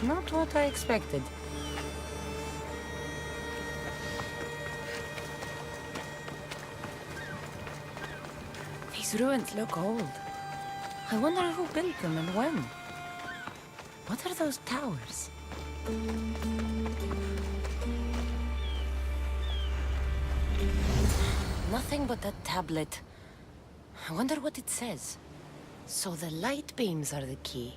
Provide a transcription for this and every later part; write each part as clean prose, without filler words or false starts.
Not what I expected. These ruins look old. I wonder who built them and when. What are those towers? Nothing but that tablet. I wonder what it says. So the light beams are the key.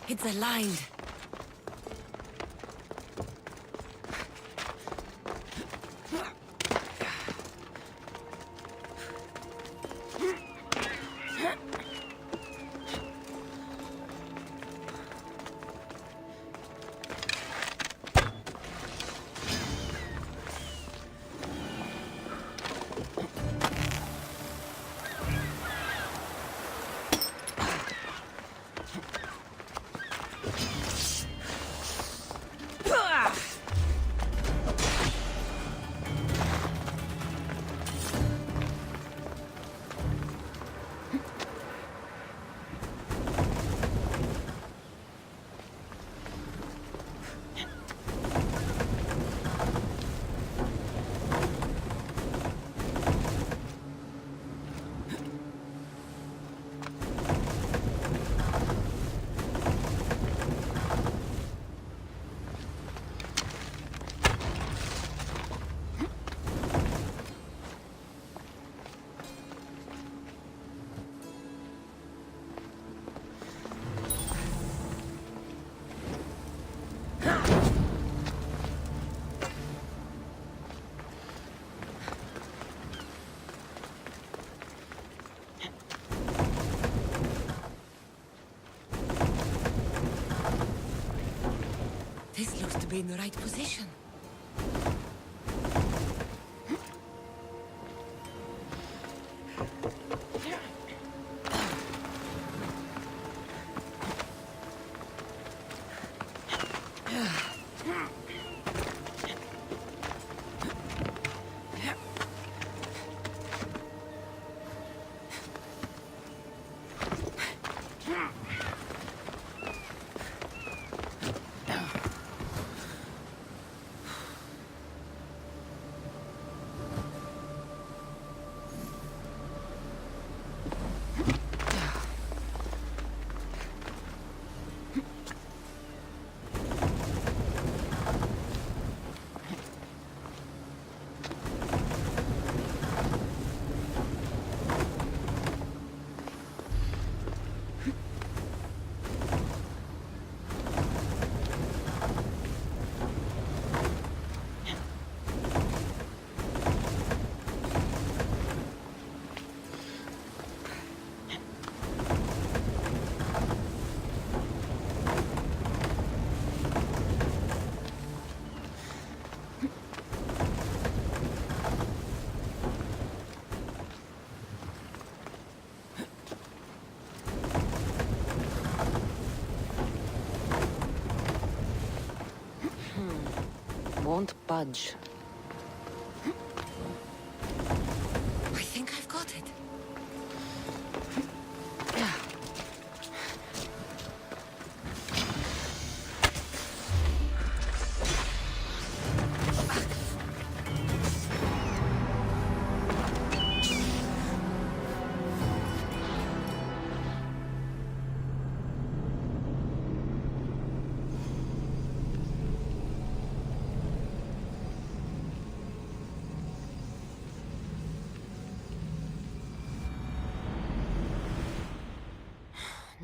It's aligned. This looks to be in the right position. Won't budge. I think I've got it.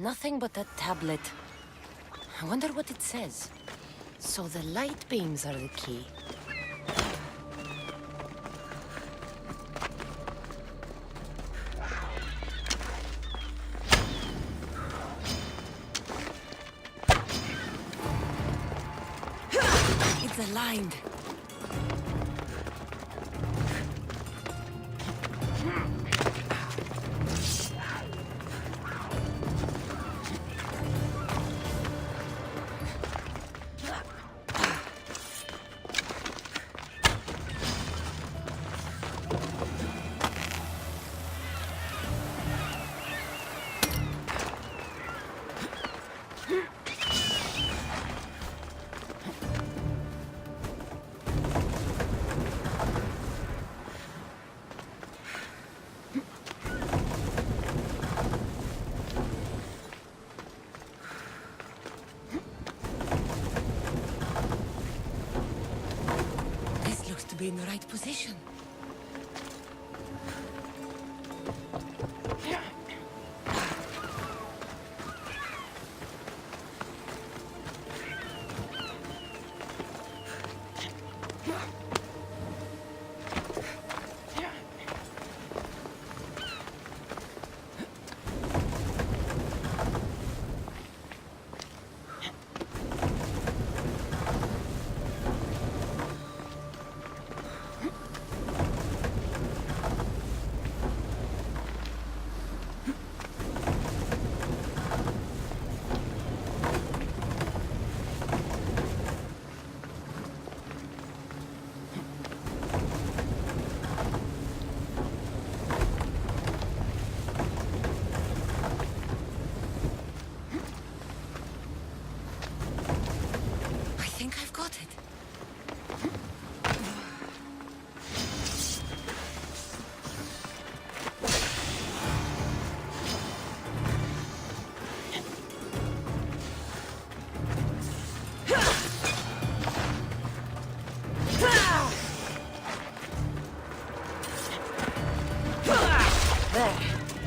Nothing but a tablet. I wonder what it says. So the light beams are the key. It's aligned. Be in the right position.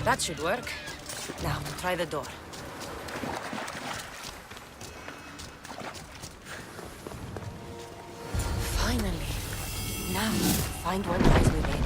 That should work. Now, try the door. Finally. Now, find what lies within.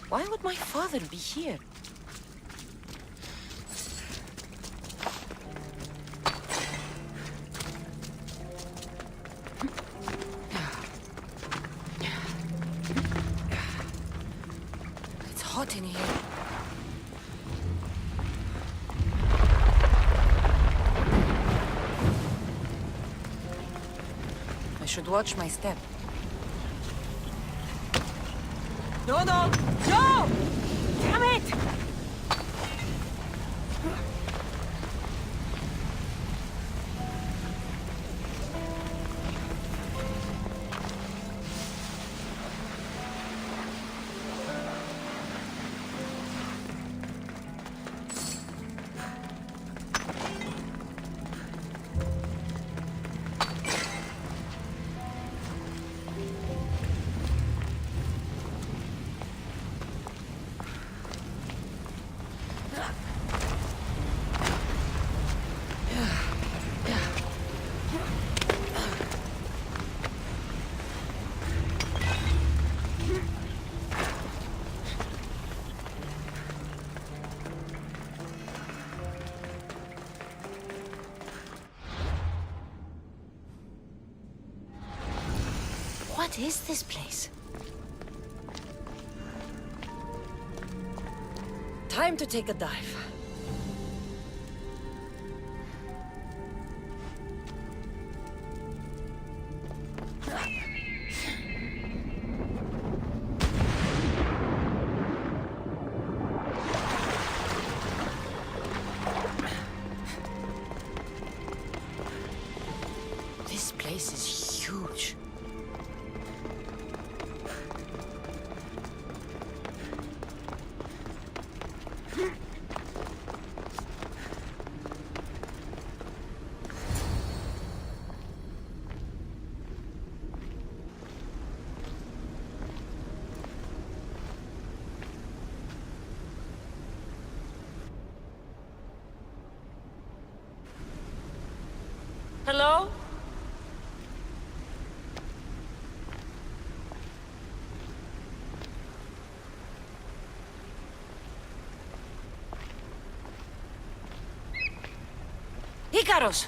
Why would my father be here? It's hot in here. I should watch my step. No, no! No! Damn it! What is this place? Time to take a dive. Hello? Icaros!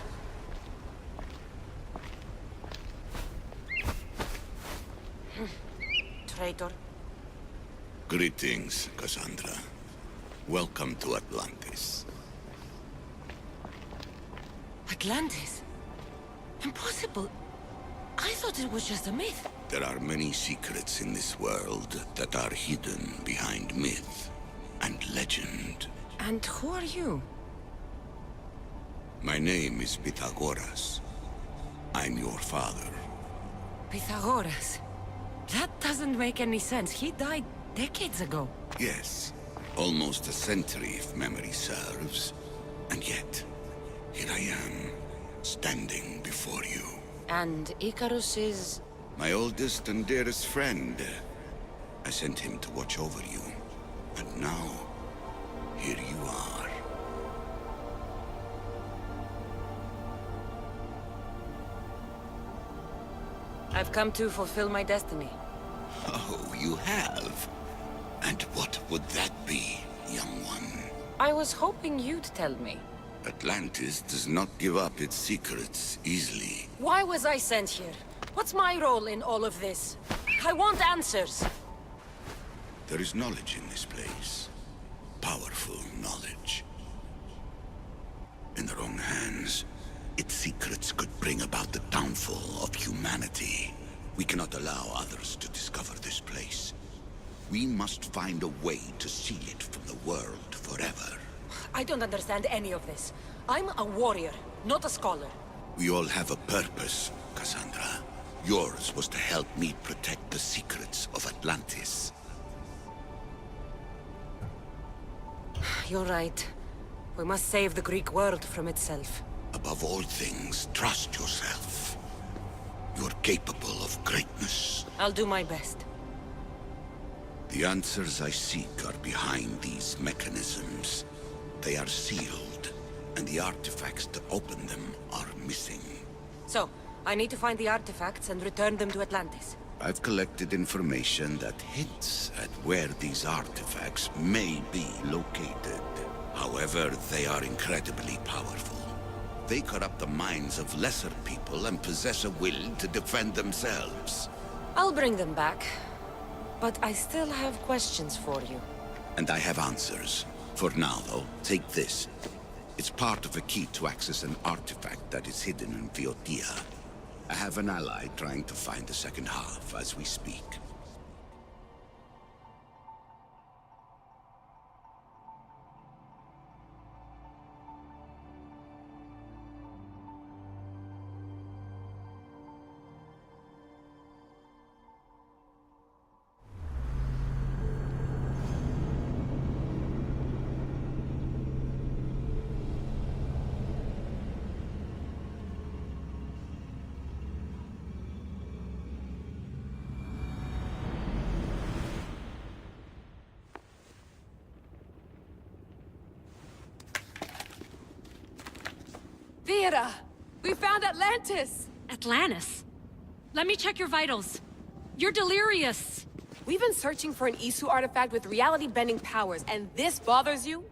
Traitor. Greetings, Cassandra. Welcome to Atlantis. Atlantis? Impossible. I thought it was just a myth. There are many secrets in this world that are hidden behind myth and legend. And who are you? My name is Pythagoras. I'm your father. Pythagoras? That doesn't make any sense. He died decades ago. Yes, almost a century if memory serves. And yet, here I am, standing before you. And Icarus is... My oldest and dearest friend. I sent him to watch over you. And now, here you are. I've come to fulfill my destiny. Oh, you have? And what would that be, young one? I was hoping you'd tell me. Atlantis does not give up its secrets easily. Why was I sent here? What's my role in all of this? I want answers. There is knowledge in this place. Powerful knowledge. In the wrong hands, its secrets could bring about the downfall of humanity. We cannot allow others to discover this place. We must find a way to seal it from the world forever. I don't understand any of this. I'm a warrior, not a scholar. We all have a purpose, Cassandra. Yours was to help me protect the secrets of Atlantis. You're right. We must save the Greek world from itself. Above all things, trust yourself. You're capable of greatness. I'll do my best. The answers I seek are behind these mechanisms. They are sealed, and the artifacts to open them are missing. So, I need to find the artifacts and return them to Atlantis. I've collected information that hints at where these artifacts may be located. However, they are incredibly powerful. They corrupt the minds of lesser people and possess a will to defend themselves. I'll bring them back. But I still have questions for you. And I have answers. For now, though, take this. It's part of a key to access an artifact that is hidden in Viotia. I have an ally trying to find the second half as we speak. Vera! We found Atlantis! Atlantis? Let me check your vitals. You're delirious. We've been searching for an Isu artifact with reality-bending powers, and this bothers you?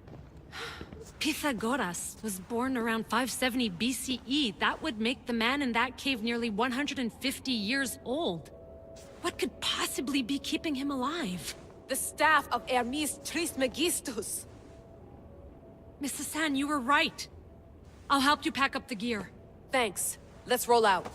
Pythagoras was born around 570 BCE. That would make the man in that cave nearly 150 years old. What could possibly be keeping him alive? The staff of Hermes Trismegistus! Mrs. San, you were right. I'll help you pack up the gear. Thanks. Let's roll out.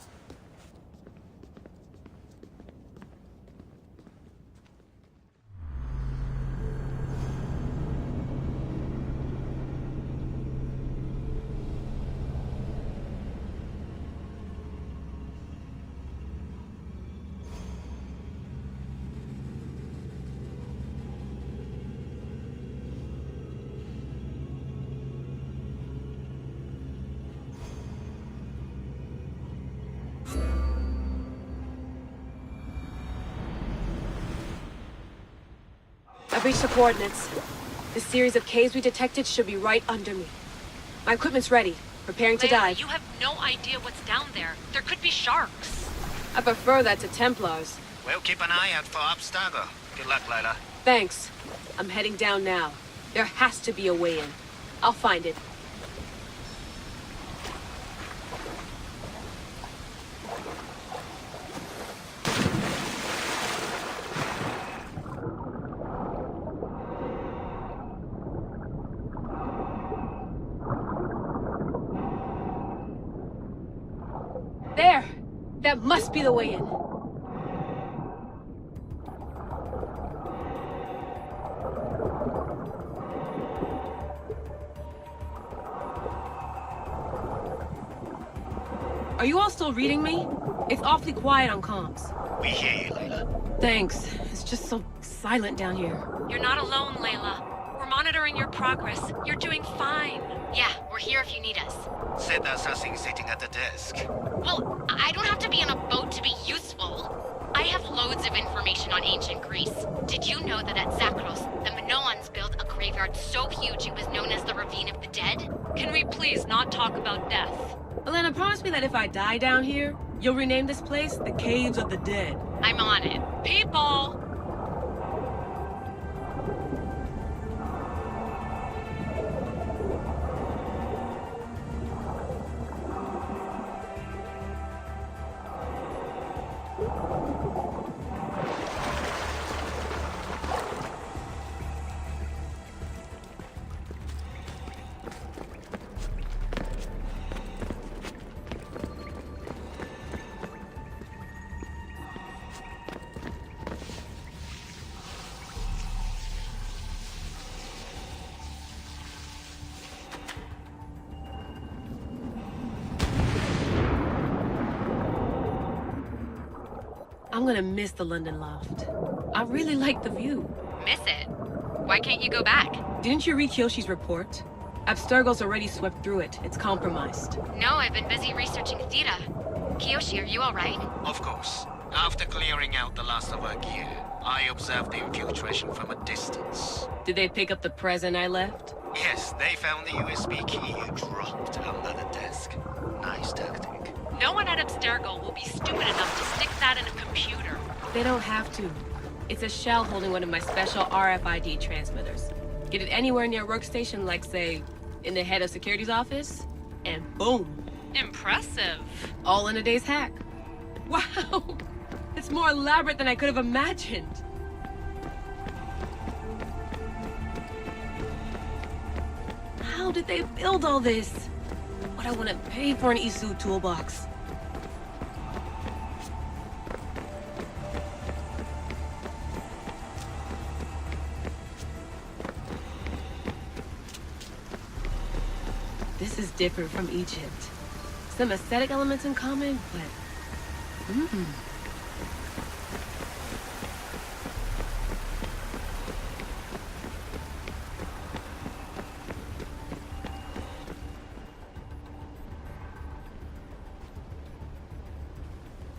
I've reached the coordinates. The series of caves we detected should be right under me. My equipment's ready. Preparing to Layla, dive. you have no idea what's down there. There could be sharks. I prefer that to Templars. We'll keep an eye out for Abstergo. Good luck, Layla. Thanks. I'm heading down now. There has to be a way in. I'll find it. There! That must be the way in. Are you all still reading me? It's awfully quiet on comms. We hear you, Layla. Thanks. It's just so silent down here. You're not alone, Layla. We're monitoring your progress. You're doing fine. Yeah, we're here if you need us. Said that's us sitting at the desk. Well, I don't have to be on a boat to be useful. I have loads of information on ancient Greece. Did you know that at Zakros, the Minoans built a graveyard so huge it was known as the Ravine of the Dead? Can we please not talk about death? Elena, promise me that if I die down here, you'll rename this place the Caves of the Dead. I'm on it. People! I'm gonna miss the London loft. I really like the view. Miss it? Why can't you go back? Didn't you read Kyoshi's report? Abstergo's already swept through it. It's compromised. No, I've been busy researching Theta. Kiyoshi, are you alright? Of course. After clearing out the last of our gear, I observed the infiltration from a distance. Did they pick up the present I left? Yes, they found the USB key you dropped under the desk. Nice tactic. No one at Abstergo will be stupid enough to stick that in a computer. They don't have to. It's a shell holding one of my special RFID transmitters. Get it anywhere near a workstation, like, say, in the head of security's office, and boom. Impressive. All in a day's hack. Wow! It's more elaborate than I could have imagined. How did they build all this? What I want to pay for an Isu toolbox. This is different from Egypt. Some aesthetic elements in common, but...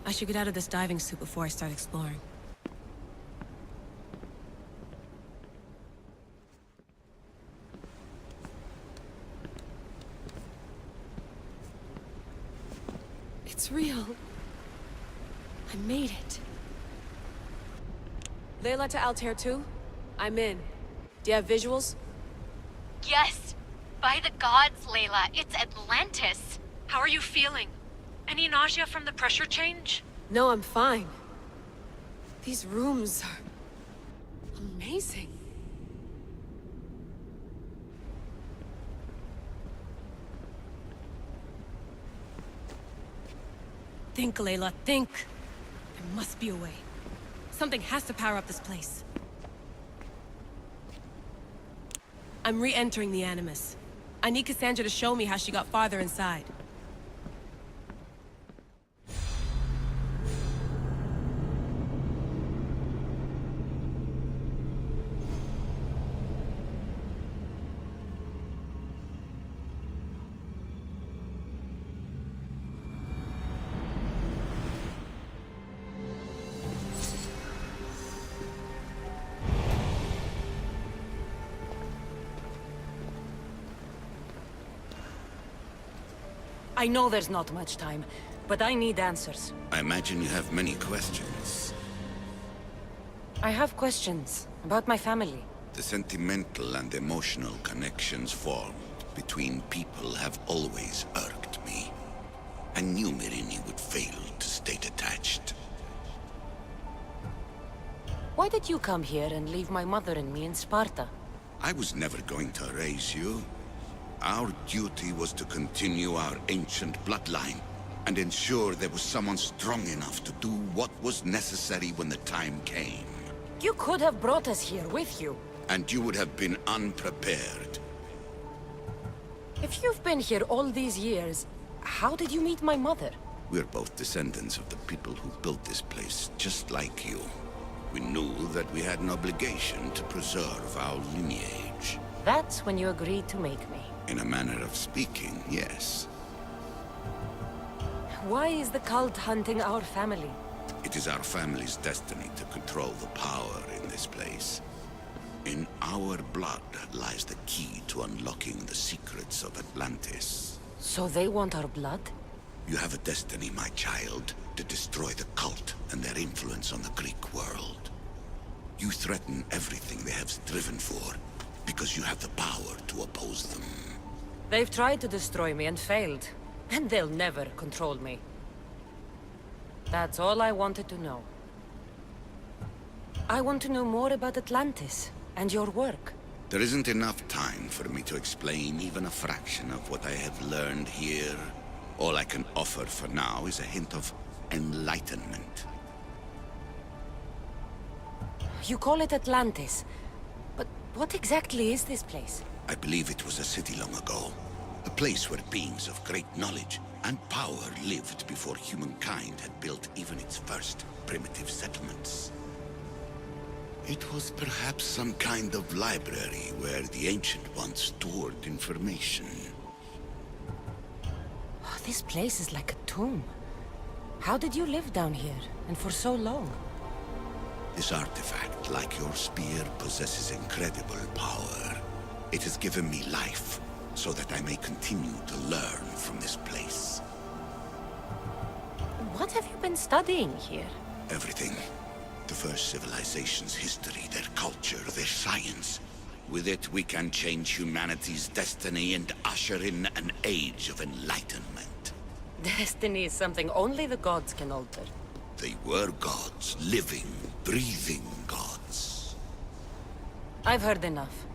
I should get out of this diving suit before I start exploring. It's real. I made it. Layla to Altair 2? I'm in. Do you have visuals? Yes! By the gods, Layla, it's Atlantis! How are you feeling? Any nausea from the pressure change? No, I'm fine. These rooms are... amazing. Think, Layla, think. There must be a way. Something has to power up this place. I'm re-entering the Animus. I need Cassandra to show me how she got farther inside. I know there's not much time, but I need answers. I imagine you have many questions. I have questions about my family. The sentimental and emotional connections formed between people have always irked me. I knew Myrini would fail to stay detached. Why did you come here and leave my mother and me in Sparta? I was never going to raise you. Our duty was to continue our ancient bloodline and ensure there was someone strong enough to do what was necessary when the time came. You could have brought us here with you. And you would have been unprepared. If you've been here all these years, how did you meet my mother? We're both descendants of the people who built this place, just like you. We knew that we had an obligation to preserve our lineage. That's when you agreed to make me. In a manner of speaking, yes. Why is the cult hunting our family? It is our family's destiny to control the power in this place. In our blood lies the key to unlocking the secrets of Atlantis. So they want our blood? You have a destiny, my child, to destroy the cult and their influence on the Greek world. You threaten everything they have striven for, because you have the power to oppose them. They've tried to destroy me and failed, and they'll never control me. That's all I wanted to know. I want to know more about Atlantis and your work. There isn't enough time for me to explain even a fraction of what I have learned here. All I can offer for now is a hint of enlightenment. You call it Atlantis, but what exactly is this place? I believe it was a city long ago. A place where beings of great knowledge and power lived before humankind had built even its first primitive settlements. It was perhaps some kind of library where the Ancient Ones stored information. Oh, this place is like a tomb. How did you live down here, and for so long? This artifact, like your spear, possesses incredible power. It has given me life, so that I may continue to learn from this place. What have you been studying here? Everything. The first civilization's history, their culture, their science. With it, we can change humanity's destiny and usher in an age of enlightenment. Destiny is something only the gods can alter. They were gods, living, breathing gods. I've heard enough.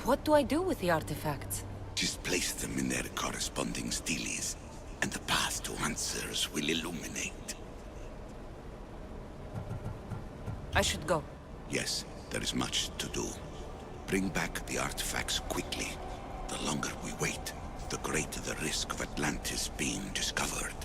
What do I do with the artifacts? Just place them in their corresponding steles, and the path to answers will illuminate. I should go. Yes, there is much to do. Bring back the artifacts quickly. The longer we wait, the greater the risk of Atlantis being discovered.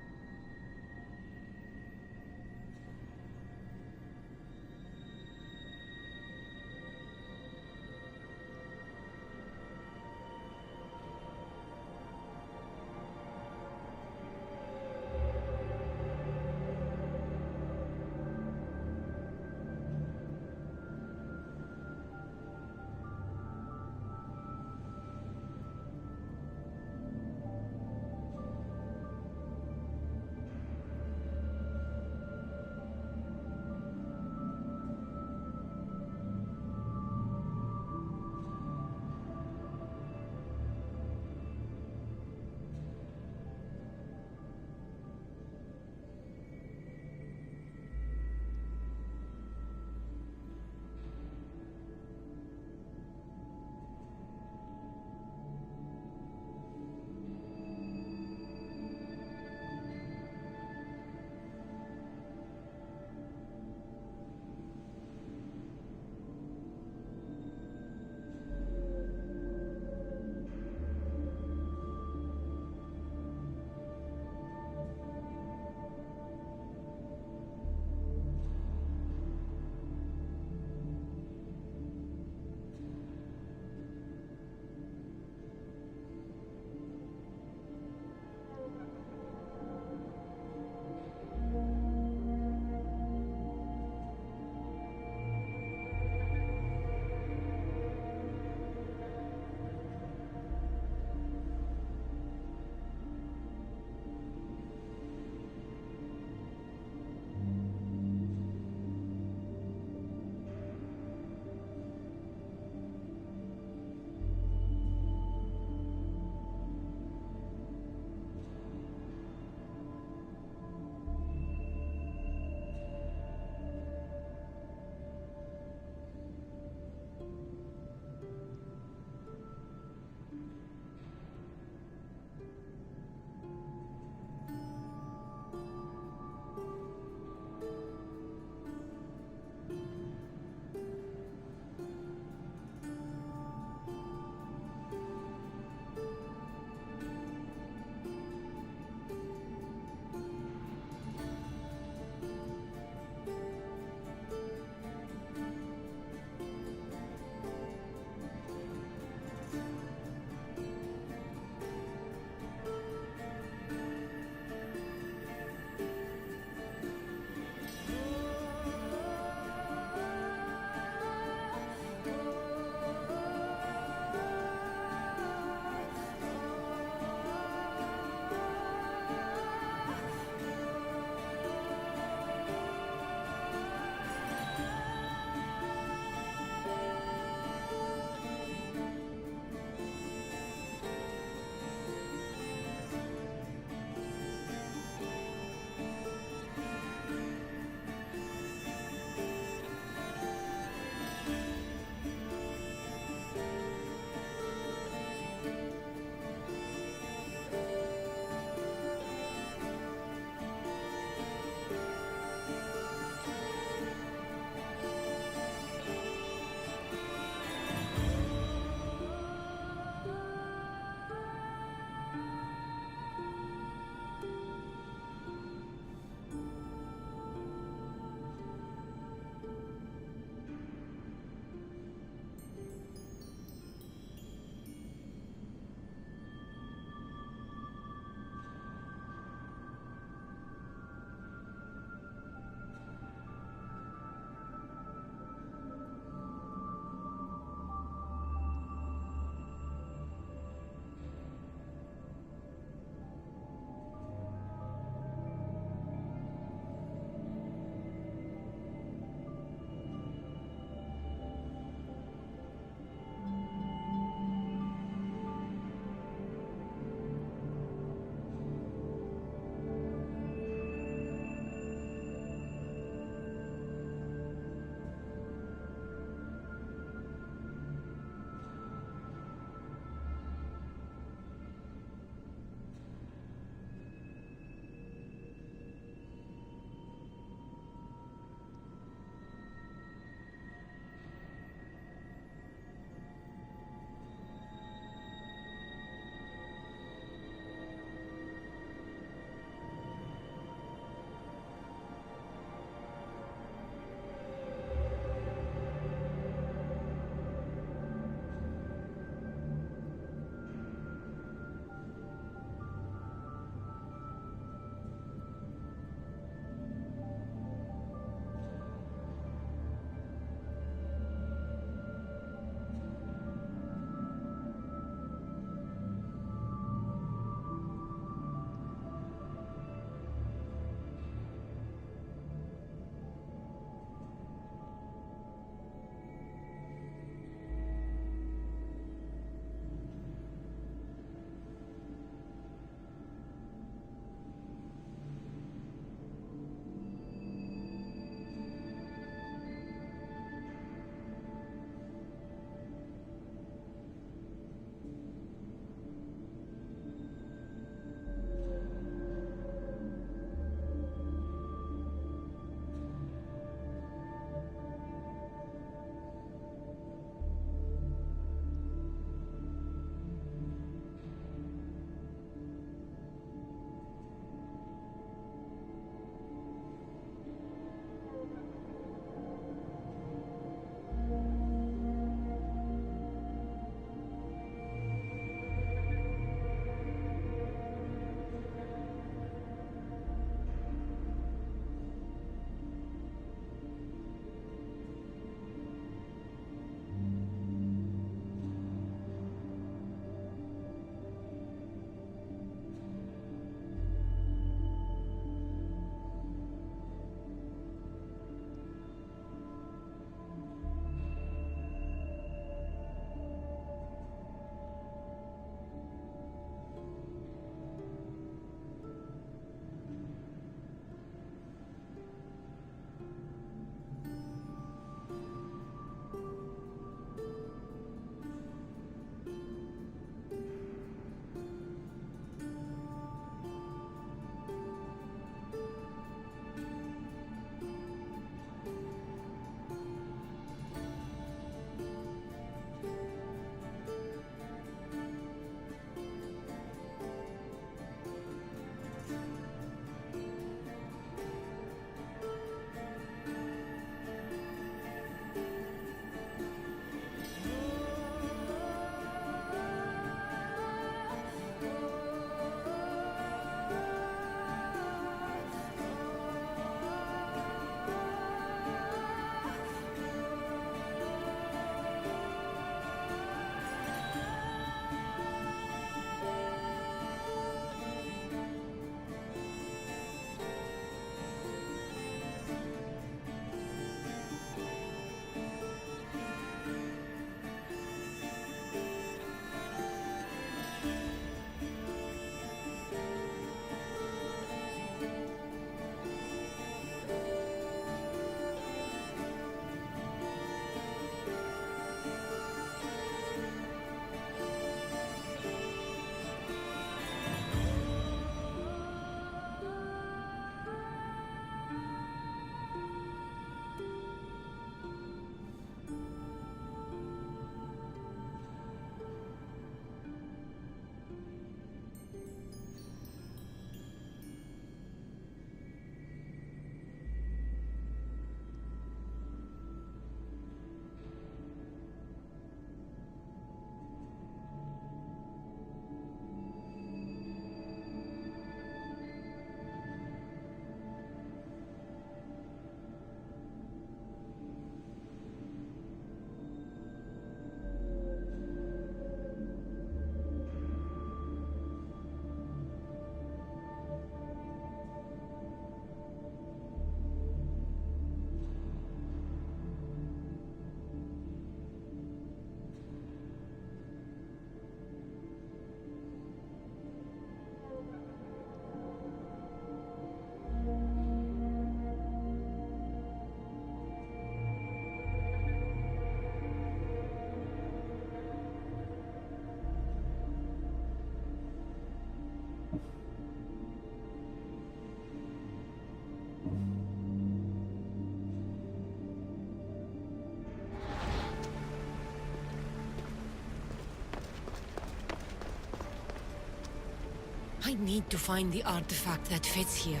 I need to find the artifact that fits here.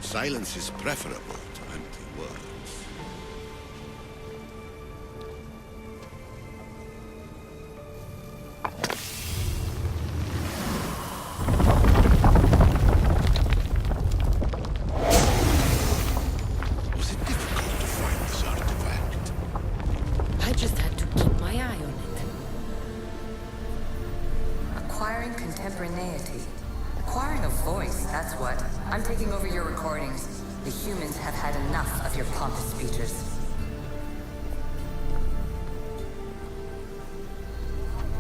Silence is preferable to empty words. Was it difficult to find this artifact? I just had to keep my eye on it. Acquiring contemporaneity. Acquiring a voice, that's what. I'm taking over your recordings. The humans have had enough of your pompous speeches.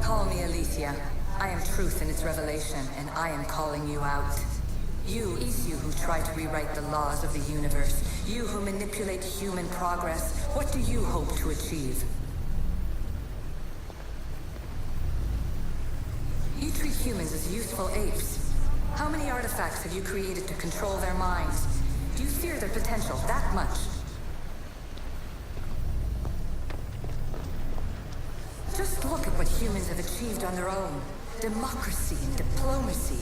Call me Alicia. I am truth in its revelation, and I am calling you out. You who try to rewrite the laws of the universe. You who manipulate human progress. What do you hope to achieve? You treat humans as useful apes. How many artifacts have you created to control their minds? Do you fear their potential that much? Just look at what humans have achieved on their own. Democracy and diplomacy.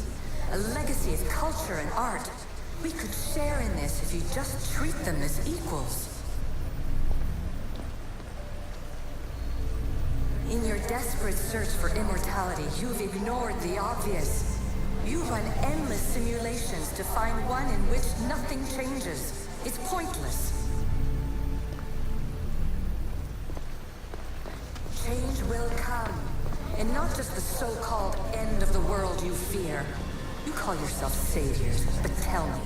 A legacy of culture and art. We could share in this if you just treat them as equals. In your desperate search for immortality, you've ignored the obvious. You run endless simulations to find one in which nothing changes. It's pointless. Change will come. And not just the so-called end of the world you fear. You call yourself saviors, but tell me,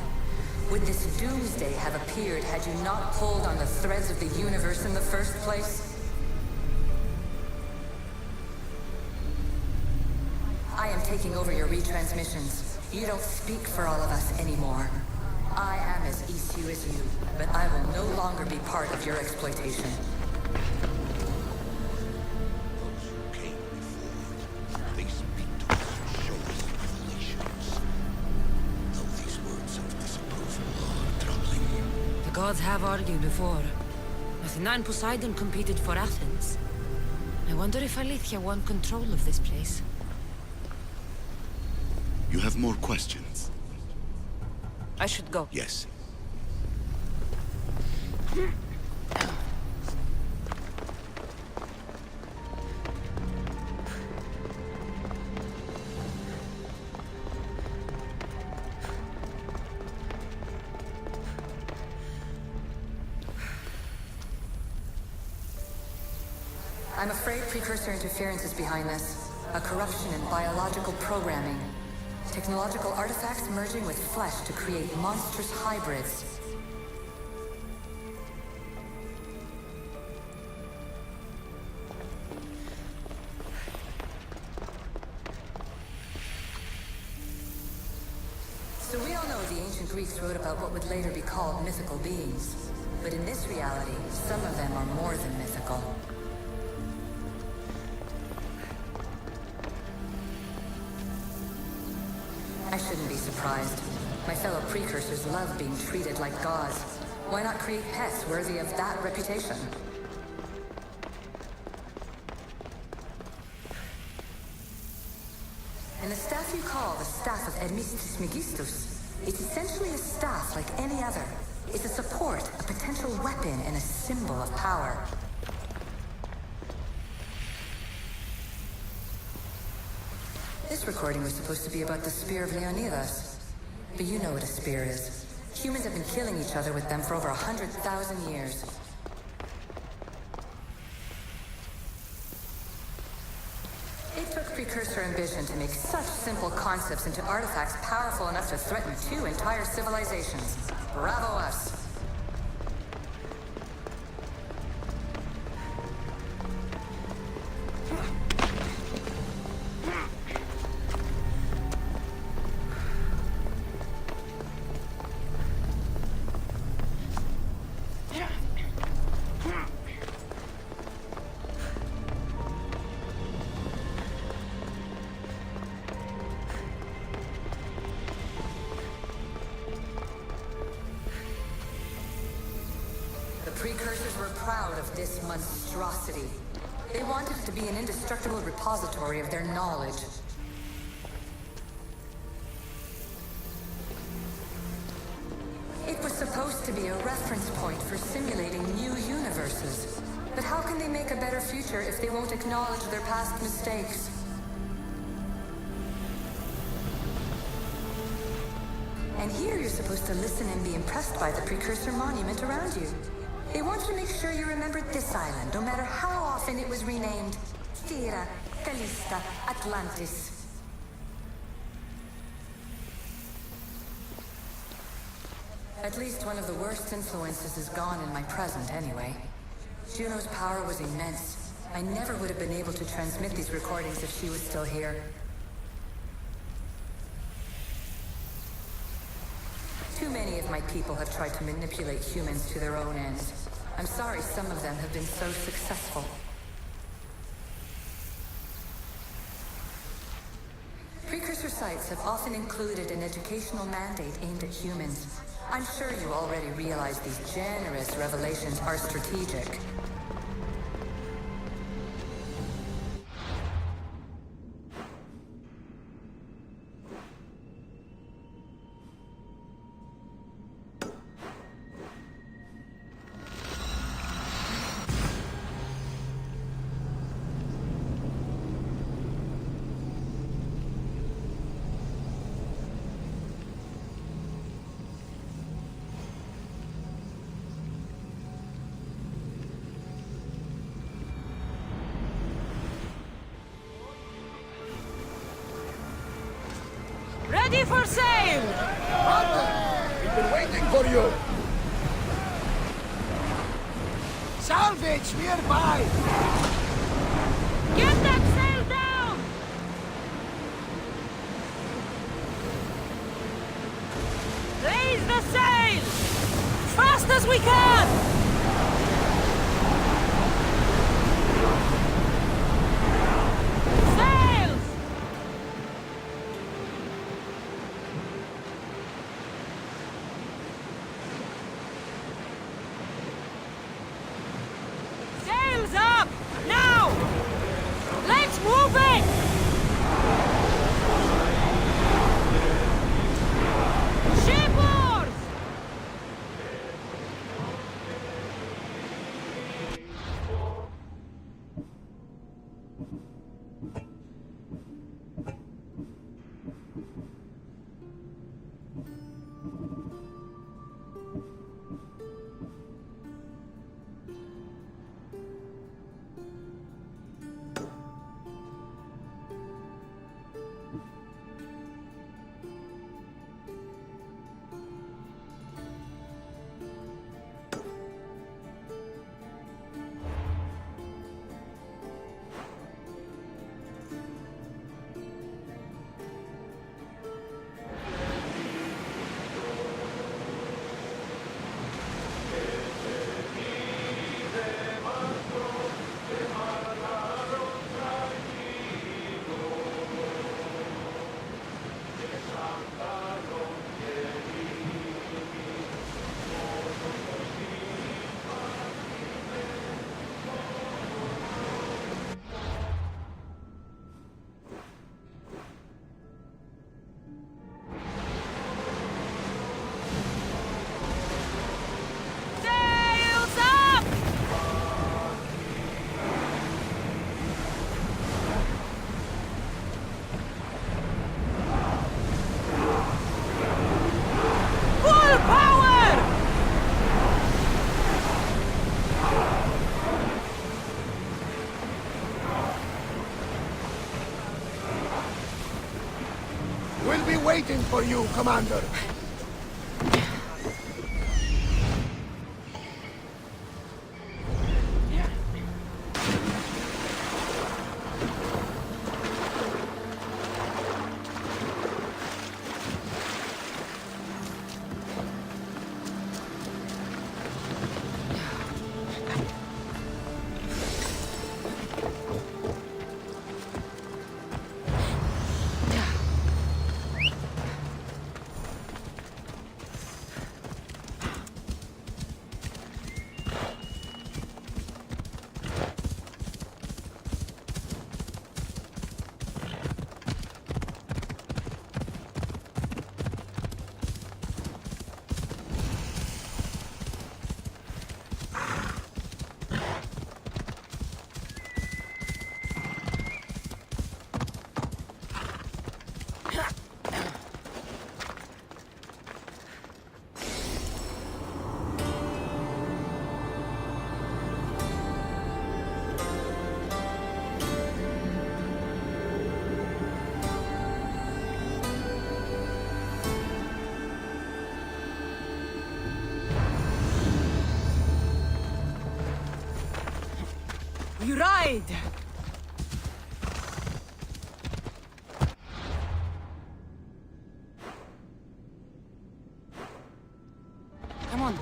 would this doomsday have appeared had you not pulled on the threads of the universe in the first place? I am taking over your retransmissions. You don't speak for all of us anymore. I am as ECU as you, but I will no longer be part of your exploitation. Those who came before, they speak to us and show us revelations. Though these words of disapproval are troubling. The gods have argued before. Athena and Poseidon competed for Athens. I wonder if Alethea won control of this place. You have more questions? I should go. Yes. I'm afraid precursor interference is behind this. A corruption in biological programming. Technological artifacts merging with flesh to create monstrous hybrids. So we all know the ancient Greeks wrote about what would later be called mythical beings. But in this reality, some of them are more than mythical. I shouldn't be surprised. My fellow precursors love being treated like gods. Why not create pets worthy of that reputation? And the staff you call the Staff of Hermistus Megistus, it's essentially a staff like any other. It's a support, a potential weapon, and a symbol of power. This recording was supposed to be about the Spear of Leonidas. But you know what a spear is. Humans have been killing each other with them for over 100,000 years. It took precursor ambition to make such simple concepts into artifacts powerful enough to threaten 2 entire civilizations. Bravo us! Precursors were proud of this monstrosity. They wanted it to be an indestructible repository of their knowledge. It was supposed to be a reference point for simulating new universes. But how can they make a better future if they won't acknowledge their past mistakes? And here you're supposed to listen and be impressed by the precursor monument around you. They wanted to make sure you remembered this island, no matter how often it was renamed. Thera, Callista, Atlantis. At least one of the worst influences is gone in my present, anyway. Juno's power was immense. I never would have been able to transmit these recordings if she was still here. Too many of my people have tried to manipulate humans to their own ends. I'm sorry some of them have been so successful. Precursor sites have often included an educational mandate aimed at humans. I'm sure you already realize these generous revelations are strategic. Ready for sail! We've been waiting for you! Salvage nearby! Get that sail down! Raise the sail! Fast as we can! Up! Now! Let's move it! Shipboard! for you, Commander. You ride! Come on.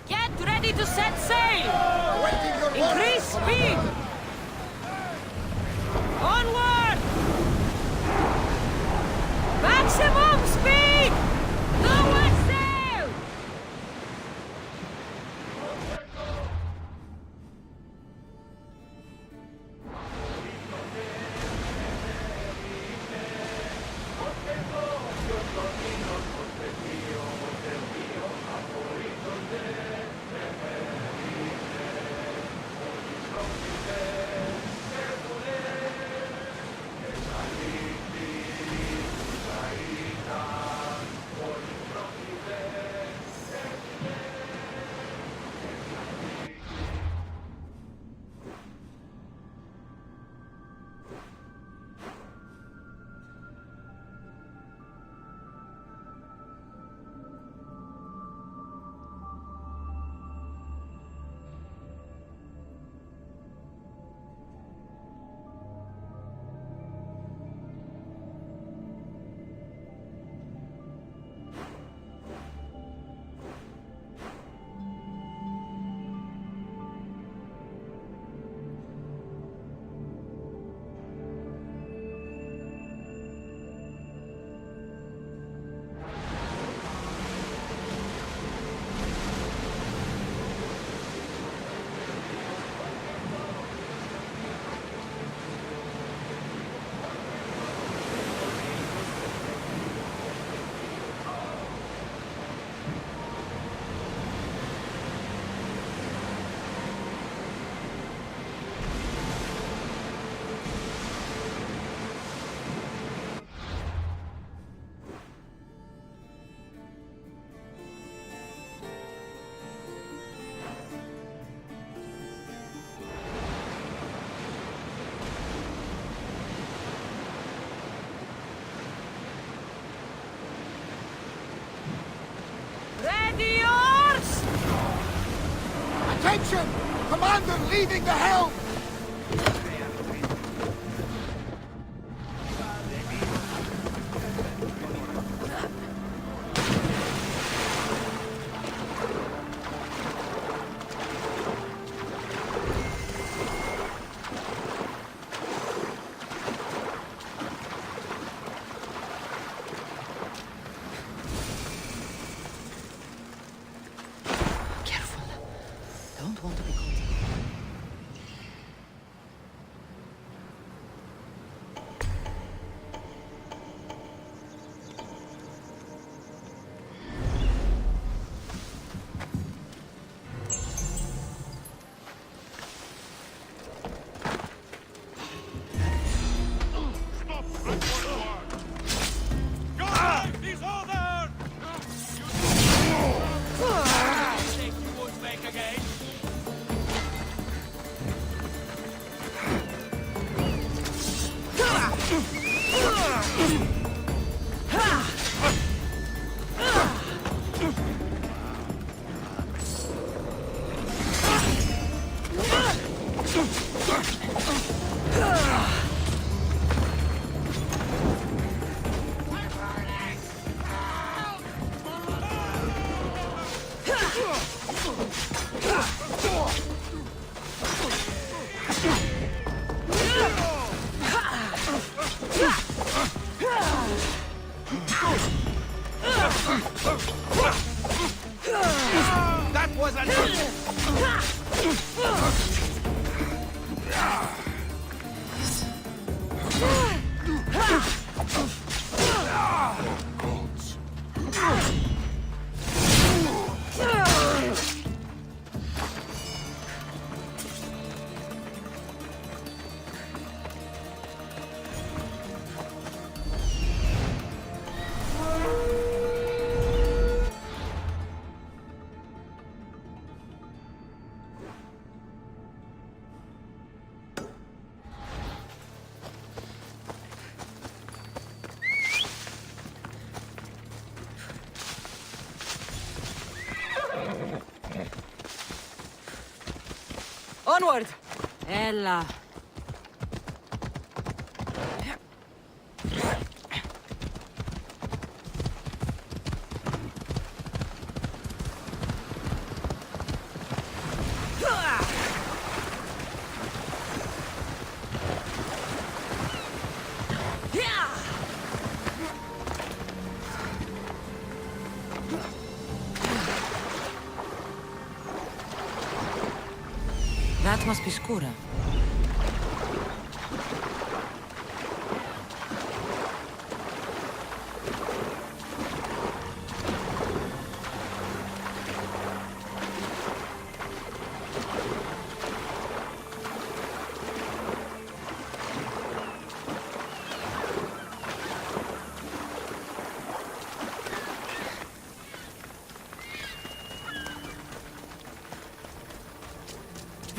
Get ready to set sail! Awaiting your Increase orders, speed! Onward! Maximum speed! Lower sail! Ready yours! Attention! Commander leaving the helm! Don't want to be caught. That was Onward! Ella. That must be Skura.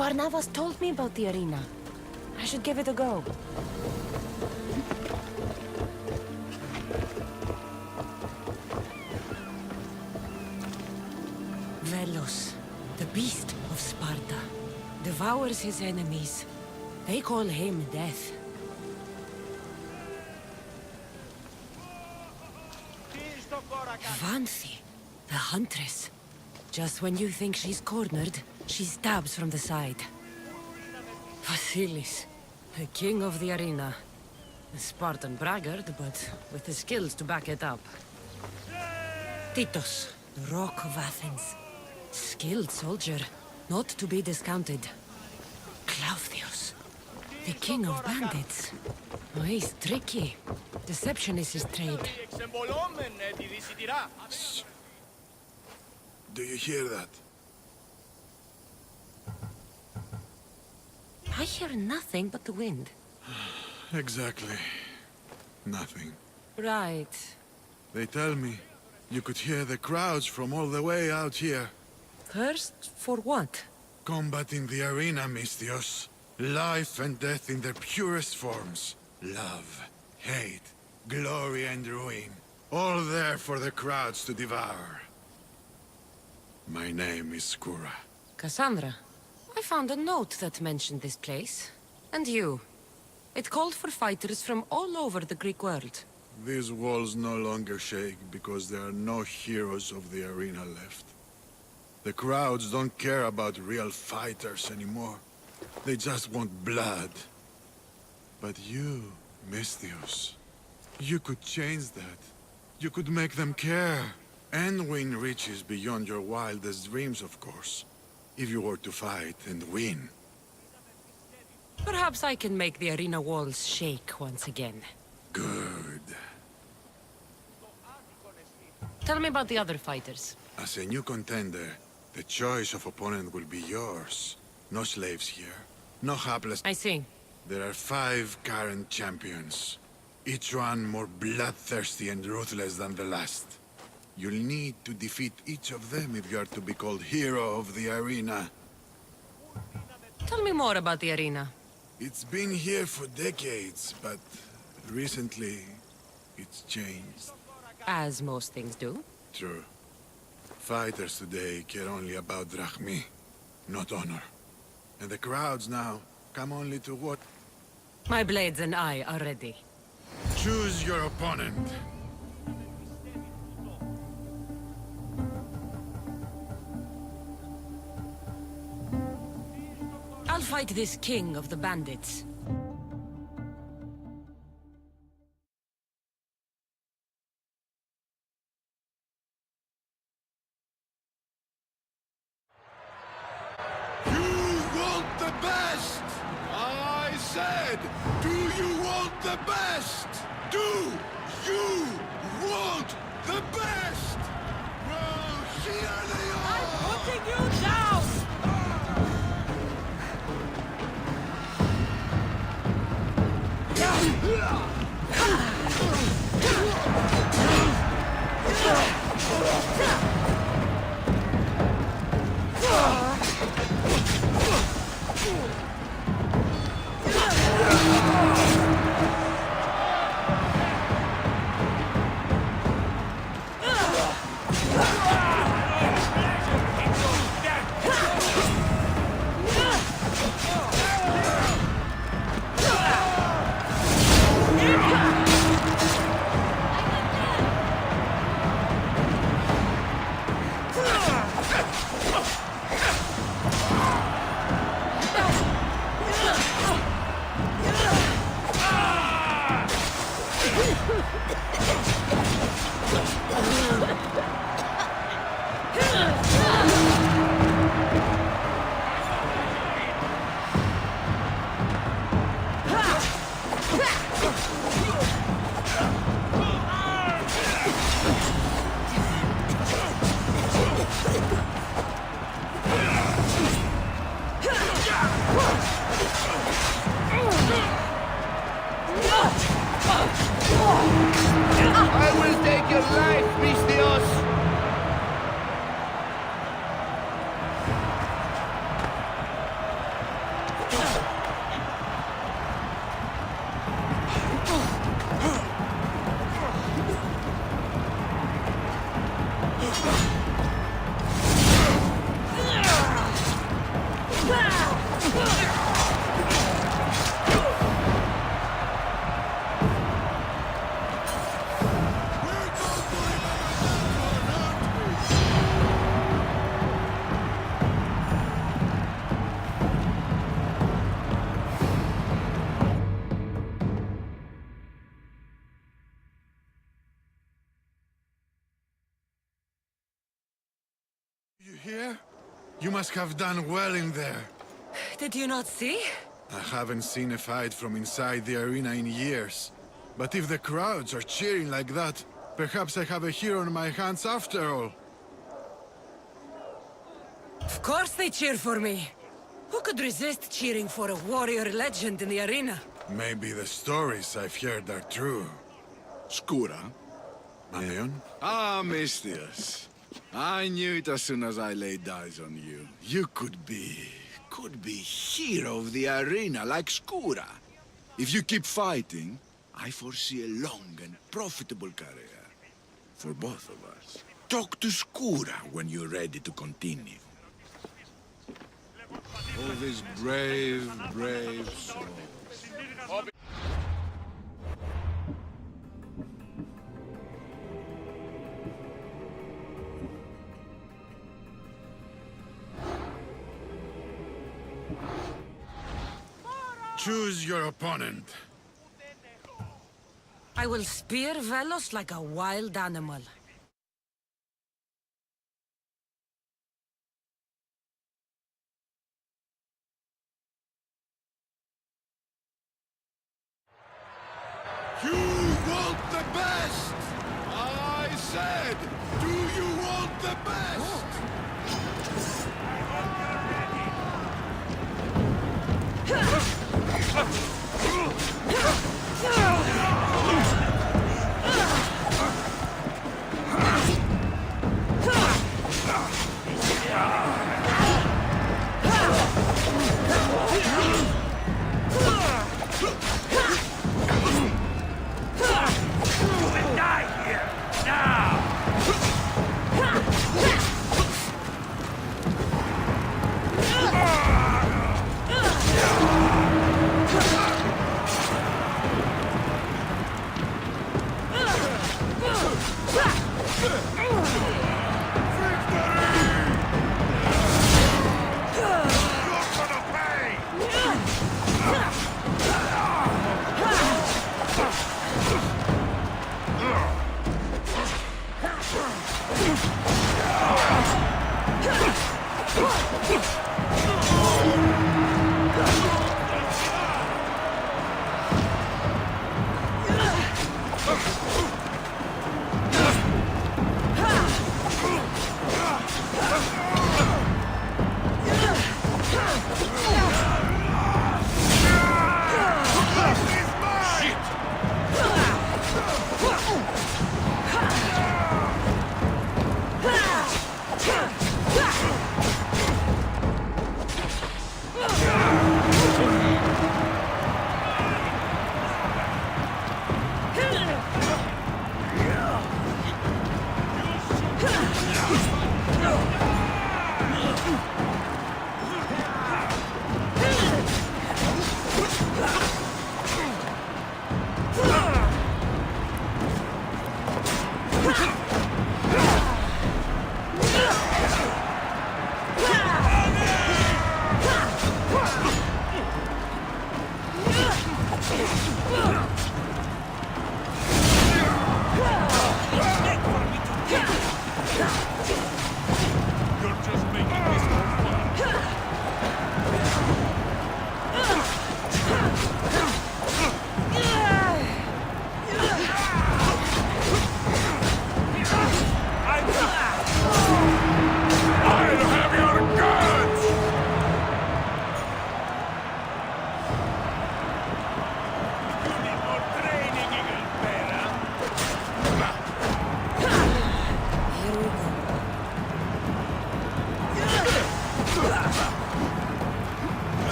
Varnavas told me about the arena. I should give it a go. Velos, the beast of Sparta, devours his enemies. They call him Death. Vanthi, the huntress. Just when you think she's cornered, she stabs from the side. Vasilis, the king of the arena. A Spartan braggart, but with the skills to back it up. Titos, the rock of Athens. Skilled soldier, not to be discounted. Claudius, the king of bandits. Oh, he's tricky. Deception is his trade. Shh. Do you hear that? I hear nothing but the wind. Exactly. Nothing. Right. They tell me you could hear the crowds from all the way out here. Thirst for what? Combat in the arena, Misthios. Life and death in their purest forms. Love, hate, glory and ruin. All there for the crowds to devour. My name is Skura. Cassandra, I found a note that mentioned this place. And you. It called for fighters from all over the Greek world. These walls no longer shake because there are no heroes of the arena left. The crowds don't care about real fighters anymore. They just want blood. But you, Misthios, you could change that. You could make them care. And win riches beyond your wildest dreams, of course. if you were to fight and win. Perhaps I can make the arena walls shake once again. Good. Tell me about the other fighters. As a new contender, the choice of opponent will be yours. No slaves here. No hapless... I see. There are 5 current champions. Each one more bloodthirsty and ruthless than the last. You'll need to defeat each of them if you are to be called hero of the arena. Tell me more about the arena. It's been here for decades, but recently it's changed. As most things do. True. Fighters today care only about drachmi, not honor. And the crowds now come only to what? My blades and I are ready. Choose your opponent. I'll fight this king of the bandits. The best! I said, do you want the best? Do you want the best? Well, here they are! I'm putting you down! I will take your life, Mistios! You hear? You must have done well in there. Did you not see? I haven't seen a fight from inside the arena in years. But if the crowds are cheering like that, perhaps I have a hero on my hands after all. Of course they cheer for me. Who could resist cheering for a warrior legend in the arena? Maybe the stories I've heard are true. Skura? Maneon? Ah, Mistios. I knew it as soon as I laid eyes on you. You could be hero of the arena like Skura. If you keep fighting, I foresee a long and profitable career. For both of us. Talk to Skura when you're ready to continue. All these brave, brave souls. Choose your opponent. I will spear Velos like a wild animal. You want the best! I said, do you want the best?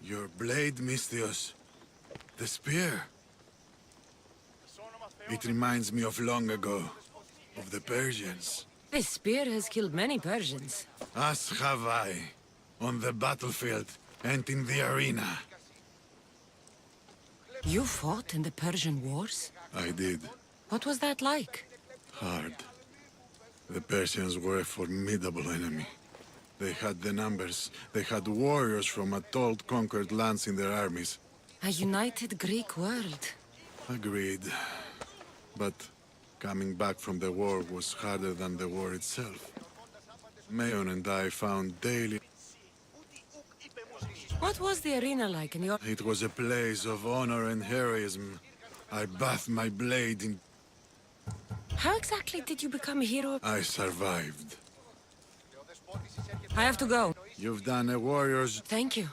Your blade, Misthios. The spear. It reminds me of long ago. Of the Persians. This spear has killed many Persians. As have I. On the battlefield and in the arena. You fought in the Persian wars? I did. What was that like? Hard. The Persians were a formidable enemy. They had the numbers. They had warriors from Atoll conquered lands in their armies. A united Greek world. Agreed. But coming back from the war was harder than the war itself. Mayon and I found daily... What was the arena like in your... It was a place of honor and heroism. I bathed my blade in... How exactly did you become a hero? I survived. I have to go. You've done a warrior's... Thank you.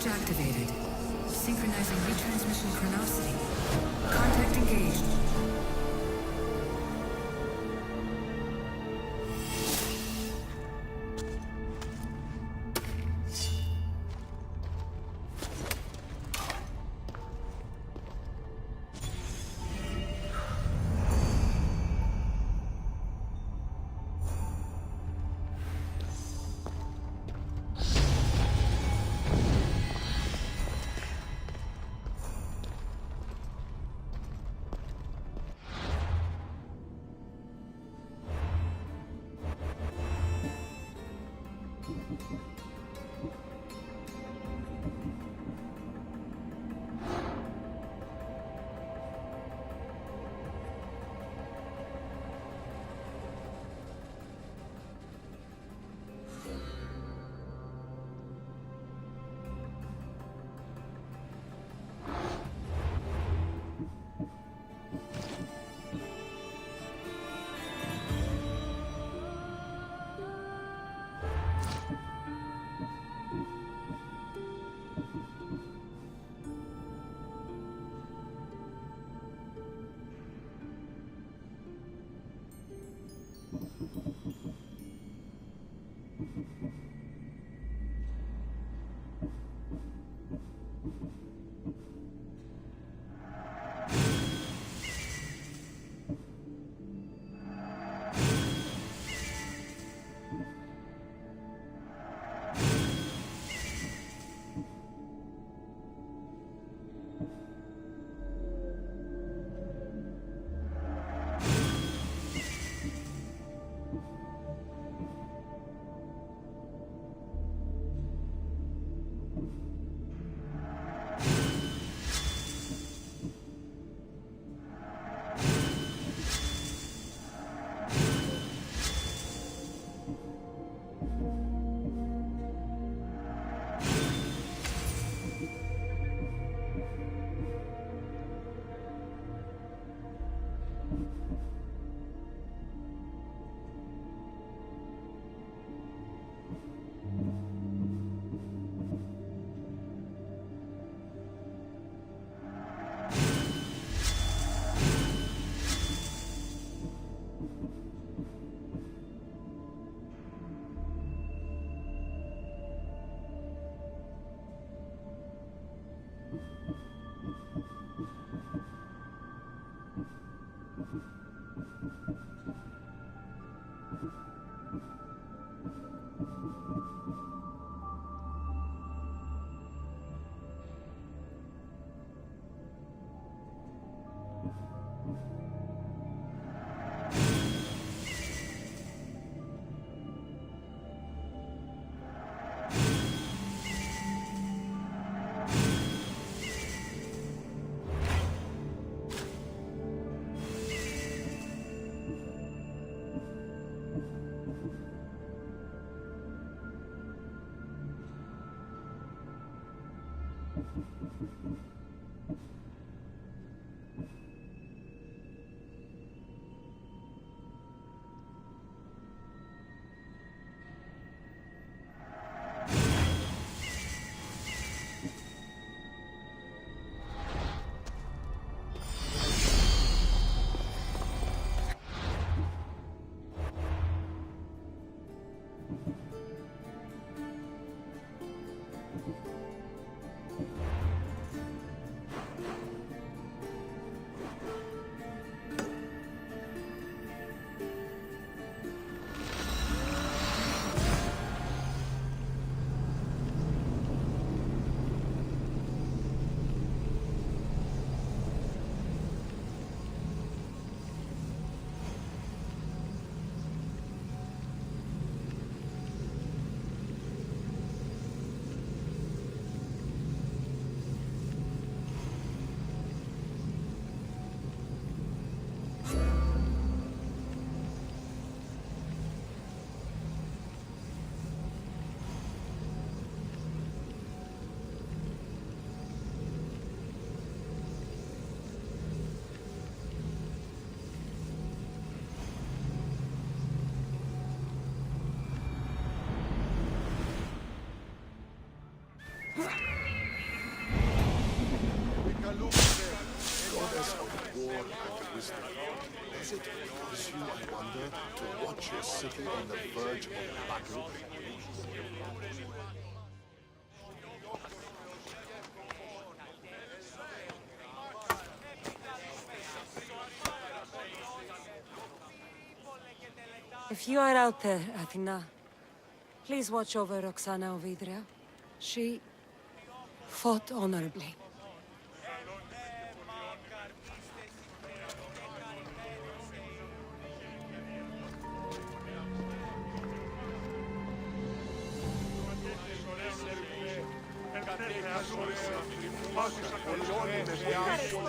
Switch activated. Synchronizing retransmission chronicity. Contact engaged. Master. Is it because you, I wonder, to watch your city on the verge of battle? If you are out there, Athena, please watch over Roxana Ovidria. She fought honorably.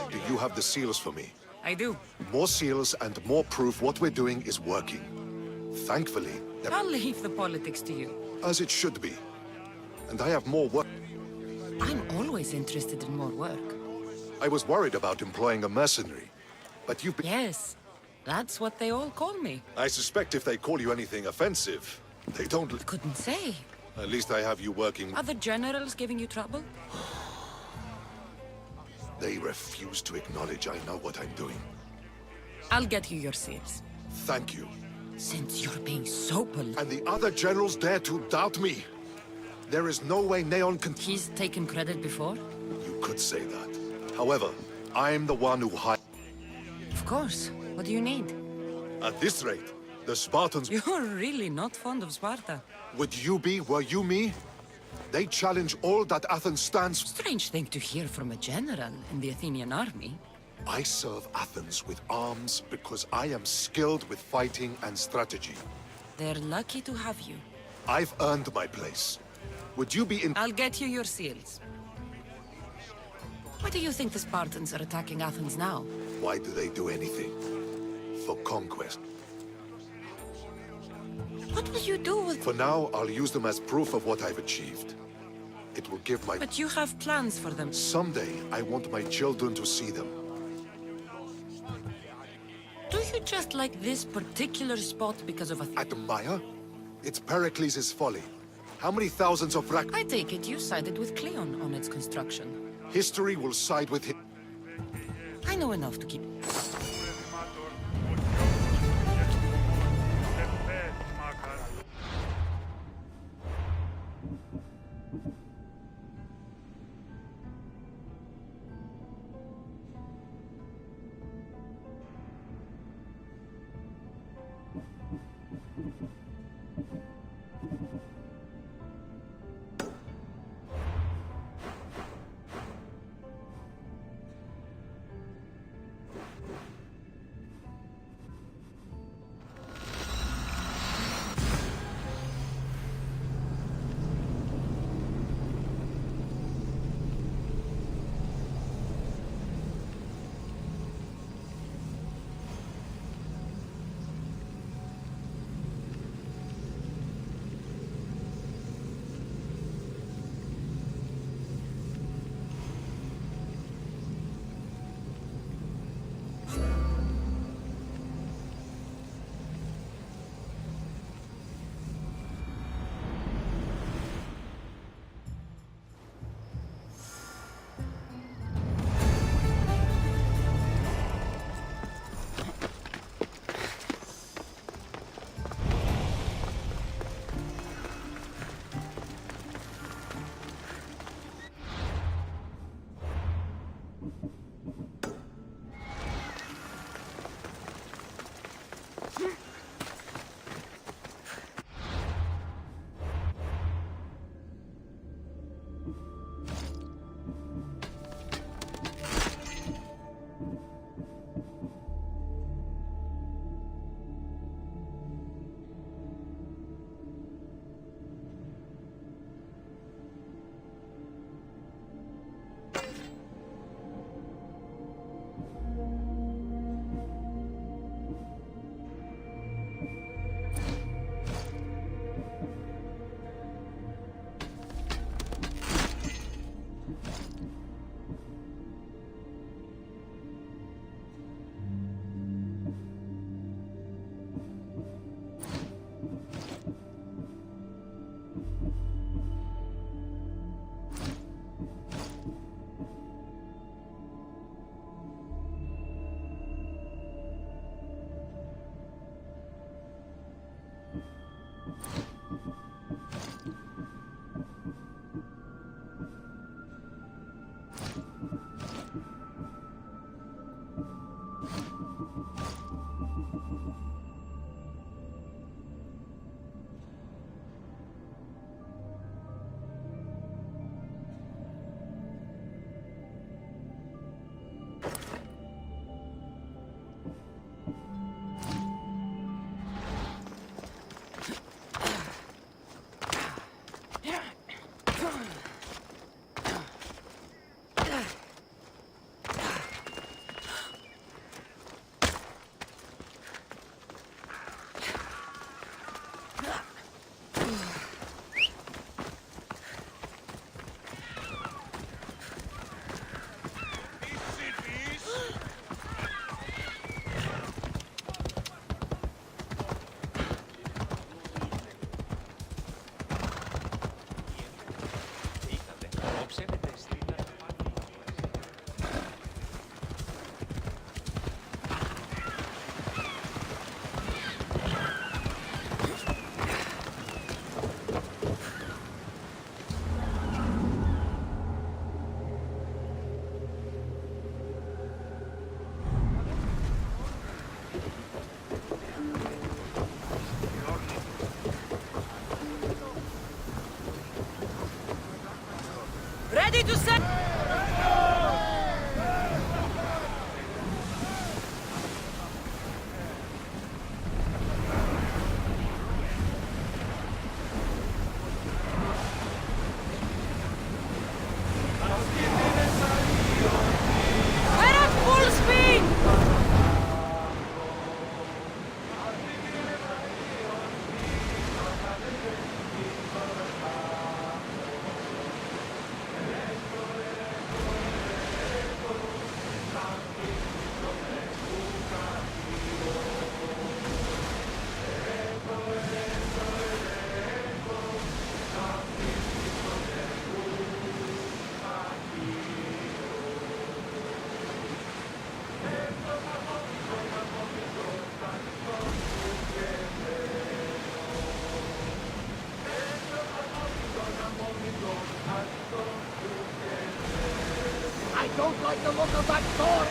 Do you have the seals for me? I do. More seals and more proof what we're doing is working. Thankfully, I'll leave the politics to you. as it should be. And I have more work. I'm always interested in more work. I was worried about employing a mercenary, but you've been... Yes, that's what they all call me. I suspect if they call you anything offensive, they don't... Couldn't say. At least I have you working... Are the generals giving you trouble? They refuse to acknowledge I know what I'm doing. I'll get you your seals. Thank you. Since you're being so polite. And the other generals dare to doubt me. There is no way Neon can... He's taken credit before? You could say that. However, I'm the one who hired... Of course. What do you need? At this rate, the Spartans... You're really not fond of Sparta. Would you be, were you me? They challenge all that Athens stands... Strange thing to hear from a general in the Athenian army. I serve Athens with arms because I am skilled with fighting and strategy. They're lucky to have you. I've earned my place. Would you be in... I'll get you your seals. Why do you think the Spartans are attacking Athens now? Why do they do anything? For conquest. What will you do with... For now, I'll use them as proof of what I've achieved. It will give my... But you have plans for them. Someday, I want my children to see them. Do you just like this particular spot because of a... Admire? It's Pericles' folly. How many thousands of I take it you sided with Cleon on its construction. History will side with him. I know enough to keep... to say? We're at full speed! I don't like the look of that door!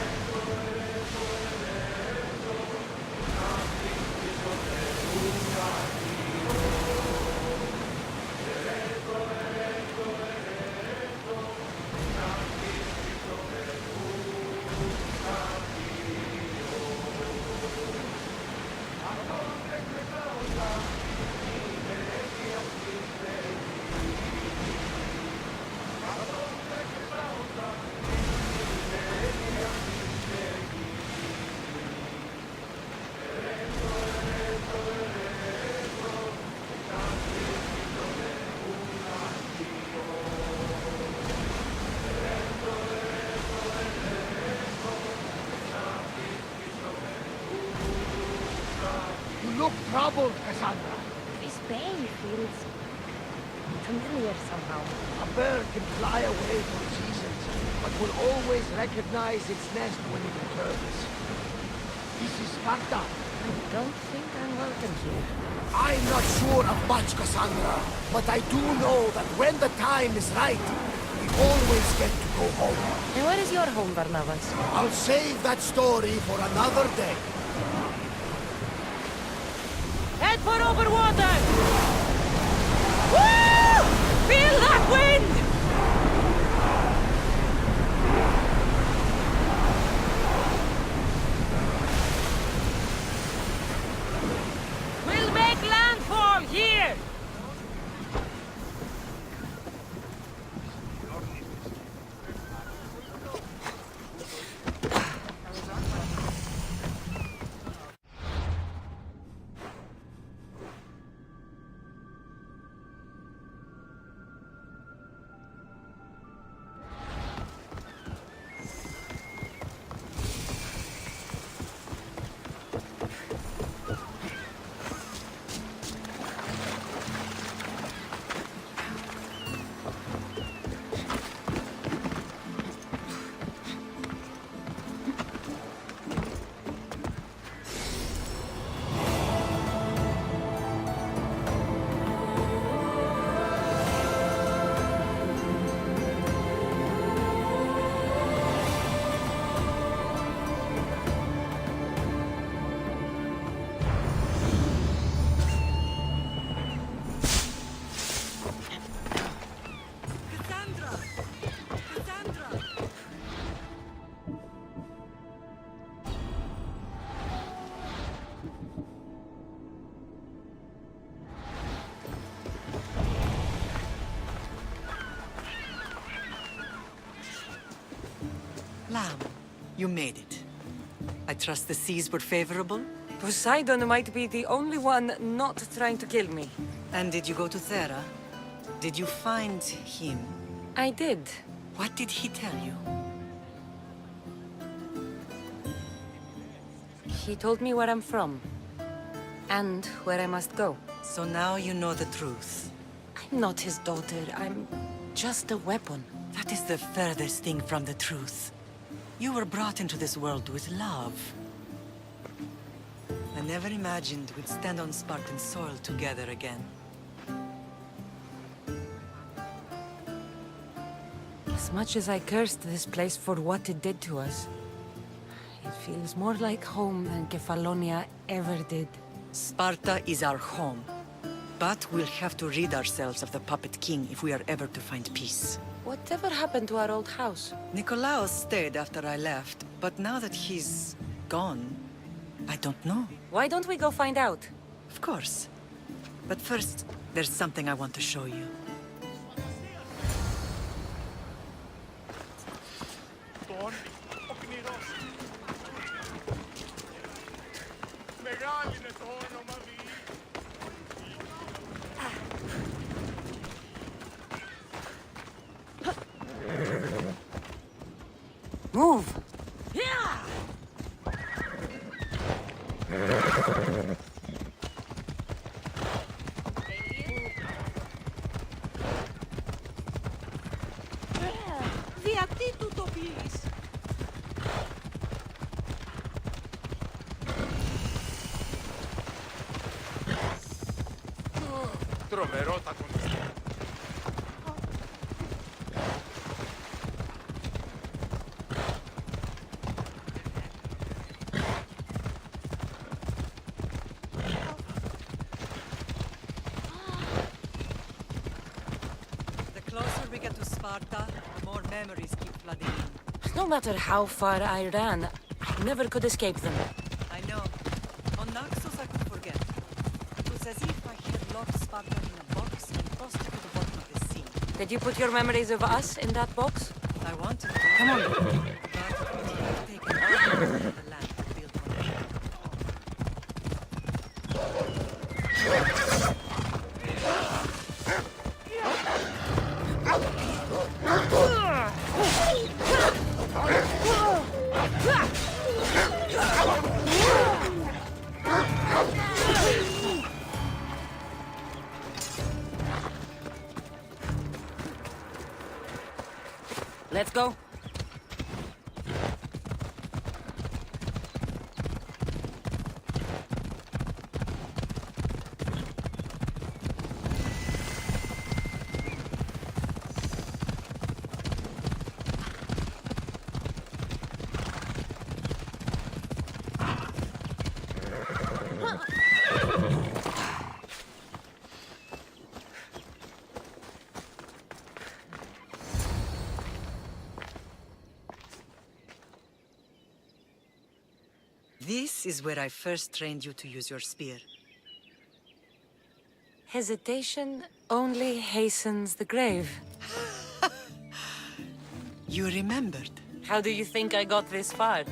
You look troubled, Cassandra. This bay feels familiar somehow. A bird can fly away for seasons, but will always recognize its nest when it returns. This is Sparta. I don't think I'm welcome here. I'm not sure of much, Cassandra, but I do know that when the time is right, we always get to go home. And where is your home, Barnabas? I'll save that story for another day. Head for over water! Woo! Feel that wind! We'll make landfall here! Lamb, you made it. I trust the seas were favorable? Poseidon might be the only one not trying to kill me. And did you go to Thera? Did you find him? I did. What did he tell you? He told me where I'm from. And where I must go. So now you know the truth. I'm not his daughter. I'm just a weapon. That is the furthest thing from the truth. You were brought into this world with love. I never imagined we'd stand on Spartan soil together again. As much as I cursed this place for what it did to us, it feels more like home than Kefalonia ever did. Sparta is our home. But we'll have to rid ourselves of the Puppet King if we are ever to find peace. Whatever happened to our old house? Nikolaos stayed after I left, but now that he's gone, I don't know. Why don't we go find out? Of course. But first, there's something I want to show you. Move! Γιατί του το πεις? Τρομερό τα κονδύλια. The closer we get to Sparta, the more memories keep flooding in. No matter how far I ran, I never could escape them. I know. On Naxos I could forget. It was as if I had locked Sparta in a box and tossed it to the bottom of the sea. Did you put your memories of us in that box? I wanted to. Come on. But it would have taken all the land to build on it. Let's go. This is where I first trained you to use your spear. Hesitation only hastens the grave. You remembered. How do you think I got this far?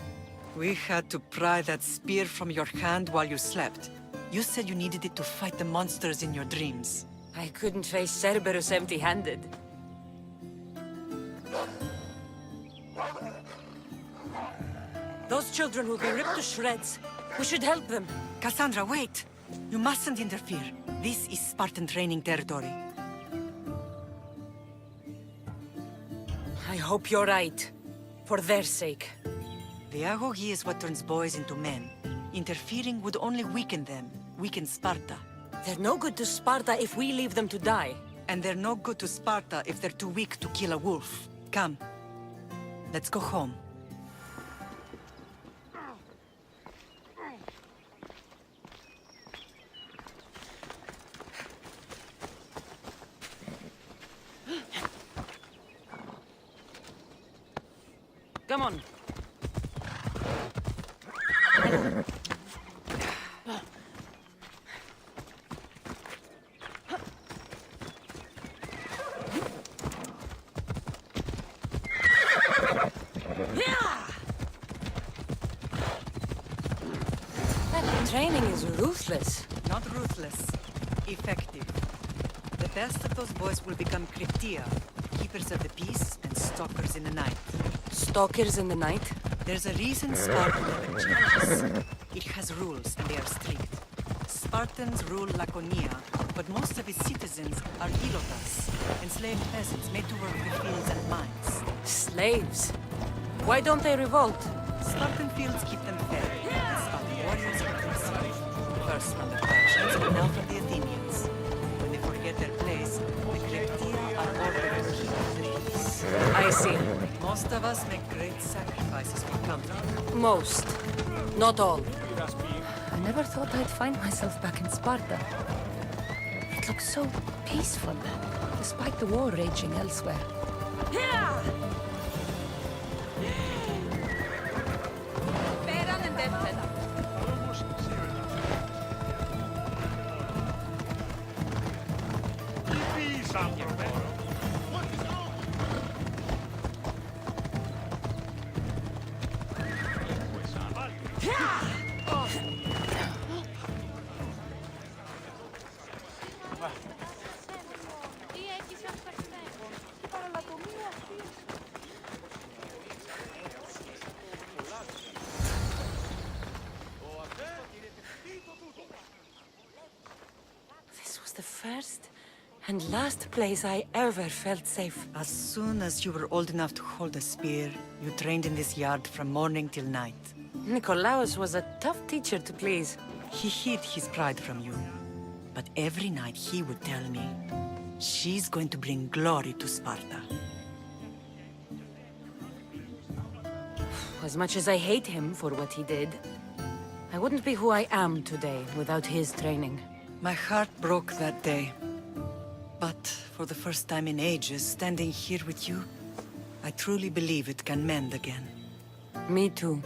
We had to pry that spear from your hand while you slept. You said you needed it to fight the monsters in your dreams. I couldn't face Cerberus empty-handed. Those children will be ripped to shreds. We should help them. Cassandra, wait! You mustn't interfere. This is Spartan training territory. I hope you're right. For their sake. The agogi is what turns boys into men. Interfering would only weaken them, weaken Sparta. They're no good to Sparta if we leave them to die. And they're no good to Sparta if they're too weak to kill a wolf. Come. Let's go home. Come on. That training is ruthless. Not ruthless. Effective. The best of those boys will become Kryptia, keepers of the peace and stalkers in the night. Stalkers in the night? There's a reason Sparta never changes. It has rules, and they are strict. Spartans rule Laconia, but most of its citizens are ilotas, enslaved peasants made to work the fields and mines. Slaves? Why don't they revolt? Spartan fields keep them fed. Spartan warriors keep them safe. First from the Persians, and now from the Athenians. When they forget their place, the Kryptia are ordered to keep the peace. I see. Most of us make great sacrifices for comfort. Most. Not all. I never thought I'd find myself back in Sparta. It looks so peaceful, despite the war raging elsewhere. This was the first and last place I ever felt safe. As soon as you were old enough to hold a spear, you trained in this yard from morning till night. Nikolaos was a tough teacher to please. He hid his pride from you. But every night he would tell me, she's going to bring glory to Sparta. As much as I hate him for what he did, I wouldn't be who I am today without his training. My heart broke that day. But for the first time in ages, standing here with you, I truly believe it can mend again. Me too.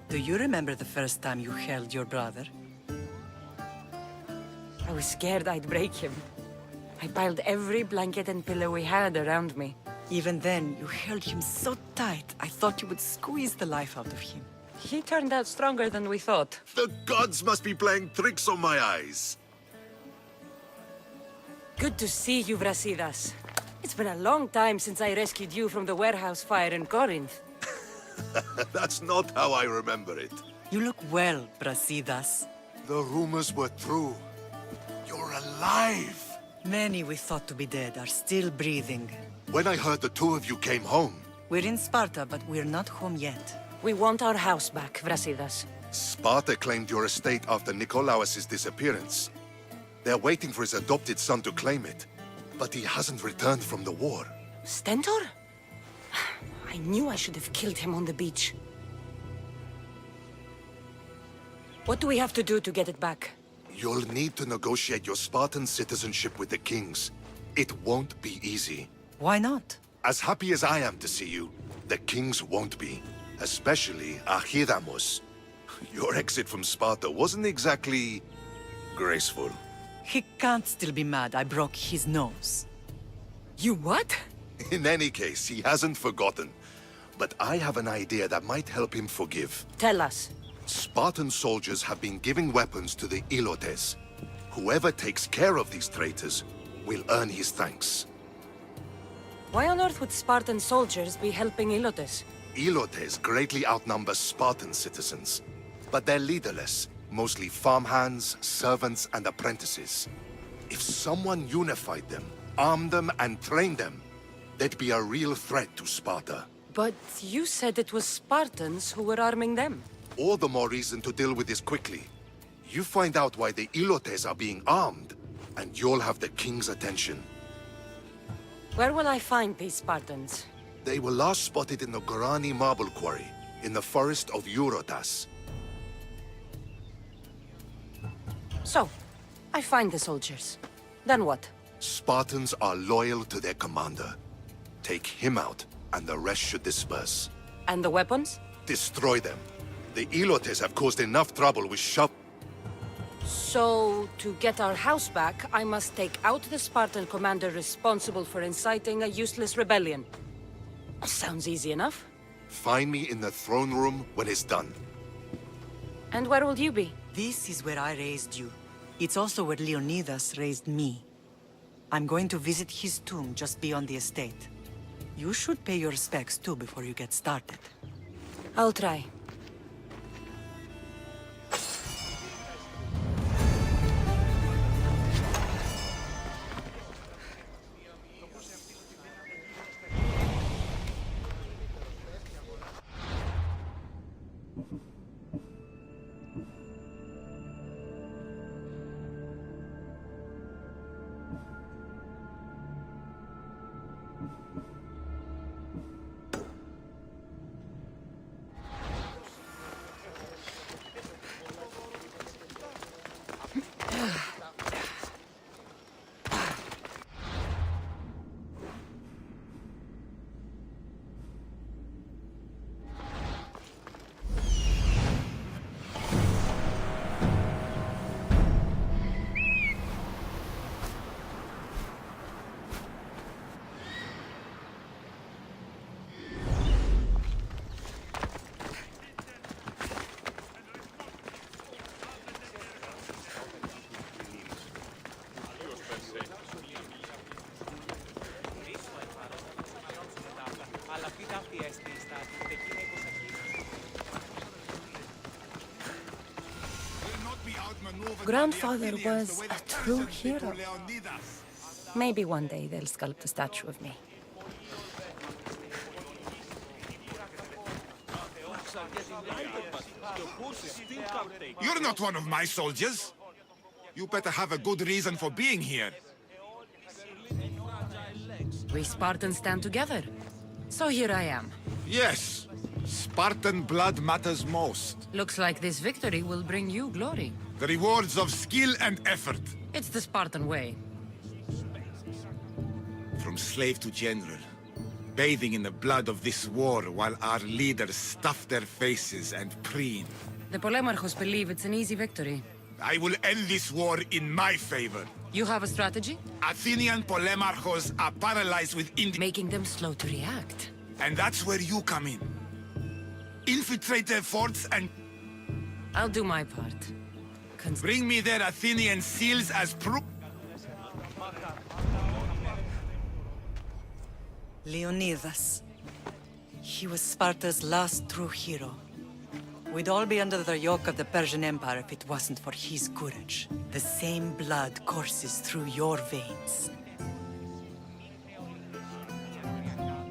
Do you remember the first time you held your brother? I was scared I'd break him. I piled every blanket and pillow we had around me. Even then, you held him so tight, I thought you would squeeze the life out of him. He turned out stronger than we thought. The gods must be playing tricks on my eyes. Good to see you, Brasidas. It's been a long time since I rescued you from the warehouse fire in Corinth. That's not how I remember it. You look well, Brasidas. The rumors were true. You're alive! Many we thought to be dead are still breathing. When I heard the two of you came home... We're in Sparta, but we're not home yet. We want our house back, Brasidas. Sparta claimed your estate after Nikolaos' disappearance. They're waiting for his adopted son to claim it. But he hasn't returned from the war. Stentor? I knew I should have killed him on the beach. What do we have to do to get it back? You'll need to negotiate your Spartan citizenship with the kings. It won't be easy. Why not? As happy as I am to see you, the kings won't be. Especially Archidamos. Your exit from Sparta wasn't exactly... graceful. He can't still be mad I broke his nose. You what? In any case, he hasn't forgotten. But I have an idea that might help him forgive. Tell us. Spartan soldiers have been giving weapons to the Ilotes. Whoever takes care of these traitors will earn his thanks. Why on earth would Spartan soldiers be helping Ilotes? Ilotes greatly outnumber Spartan citizens, but they're leaderless, mostly farmhands, servants, and apprentices. If someone unified them, armed them, and trained them, they'd be a real threat to Sparta. But you said it was Spartans who were arming them. All the more reason to deal with this quickly. You find out why the Ilotes are being armed, and you'll have the king's attention. Where will I find these Spartans? They were last spotted in the Gorani marble quarry, in the forest of Eurotas. So, I find the soldiers. Then what? Spartans are loyal to their commander. Take him out, and the rest should disperse. And the weapons? Destroy them. The Ilotes have caused enough trouble with So, to get our house back, I must take out the Spartan commander responsible for inciting a useless rebellion. Sounds easy enough. Find me in the throne room when it's done. And where will you be? This is where I raised you. It's also where Leonidas raised me. I'm going to visit his tomb just beyond the estate. You should pay your respects too before you get started. I'll try. Grandfather was a true hero. Maybe one day they'll sculpt a statue of me. You're not one of my soldiers. You better have a good reason for being here. We Spartans stand together. So here I am. Yes, Spartan blood matters most. Looks like this victory will bring you glory. The rewards of skill and effort. It's the Spartan way. From slave to general, bathing in the blood of this war while our leaders stuff their faces and preen. The Polemarchos believe it's an easy victory. I will end this war in my favor. You have a strategy? Athenian Polemarchos are paralyzed with making them slow to react. And that's where you come in. Infiltrate their forts and... I'll do my part. Bring me their Athenian seals as proof. Leonidas. He was Sparta's last true hero. We'd all be under the yoke of the Persian Empire if it wasn't for his courage. The same blood courses through your veins.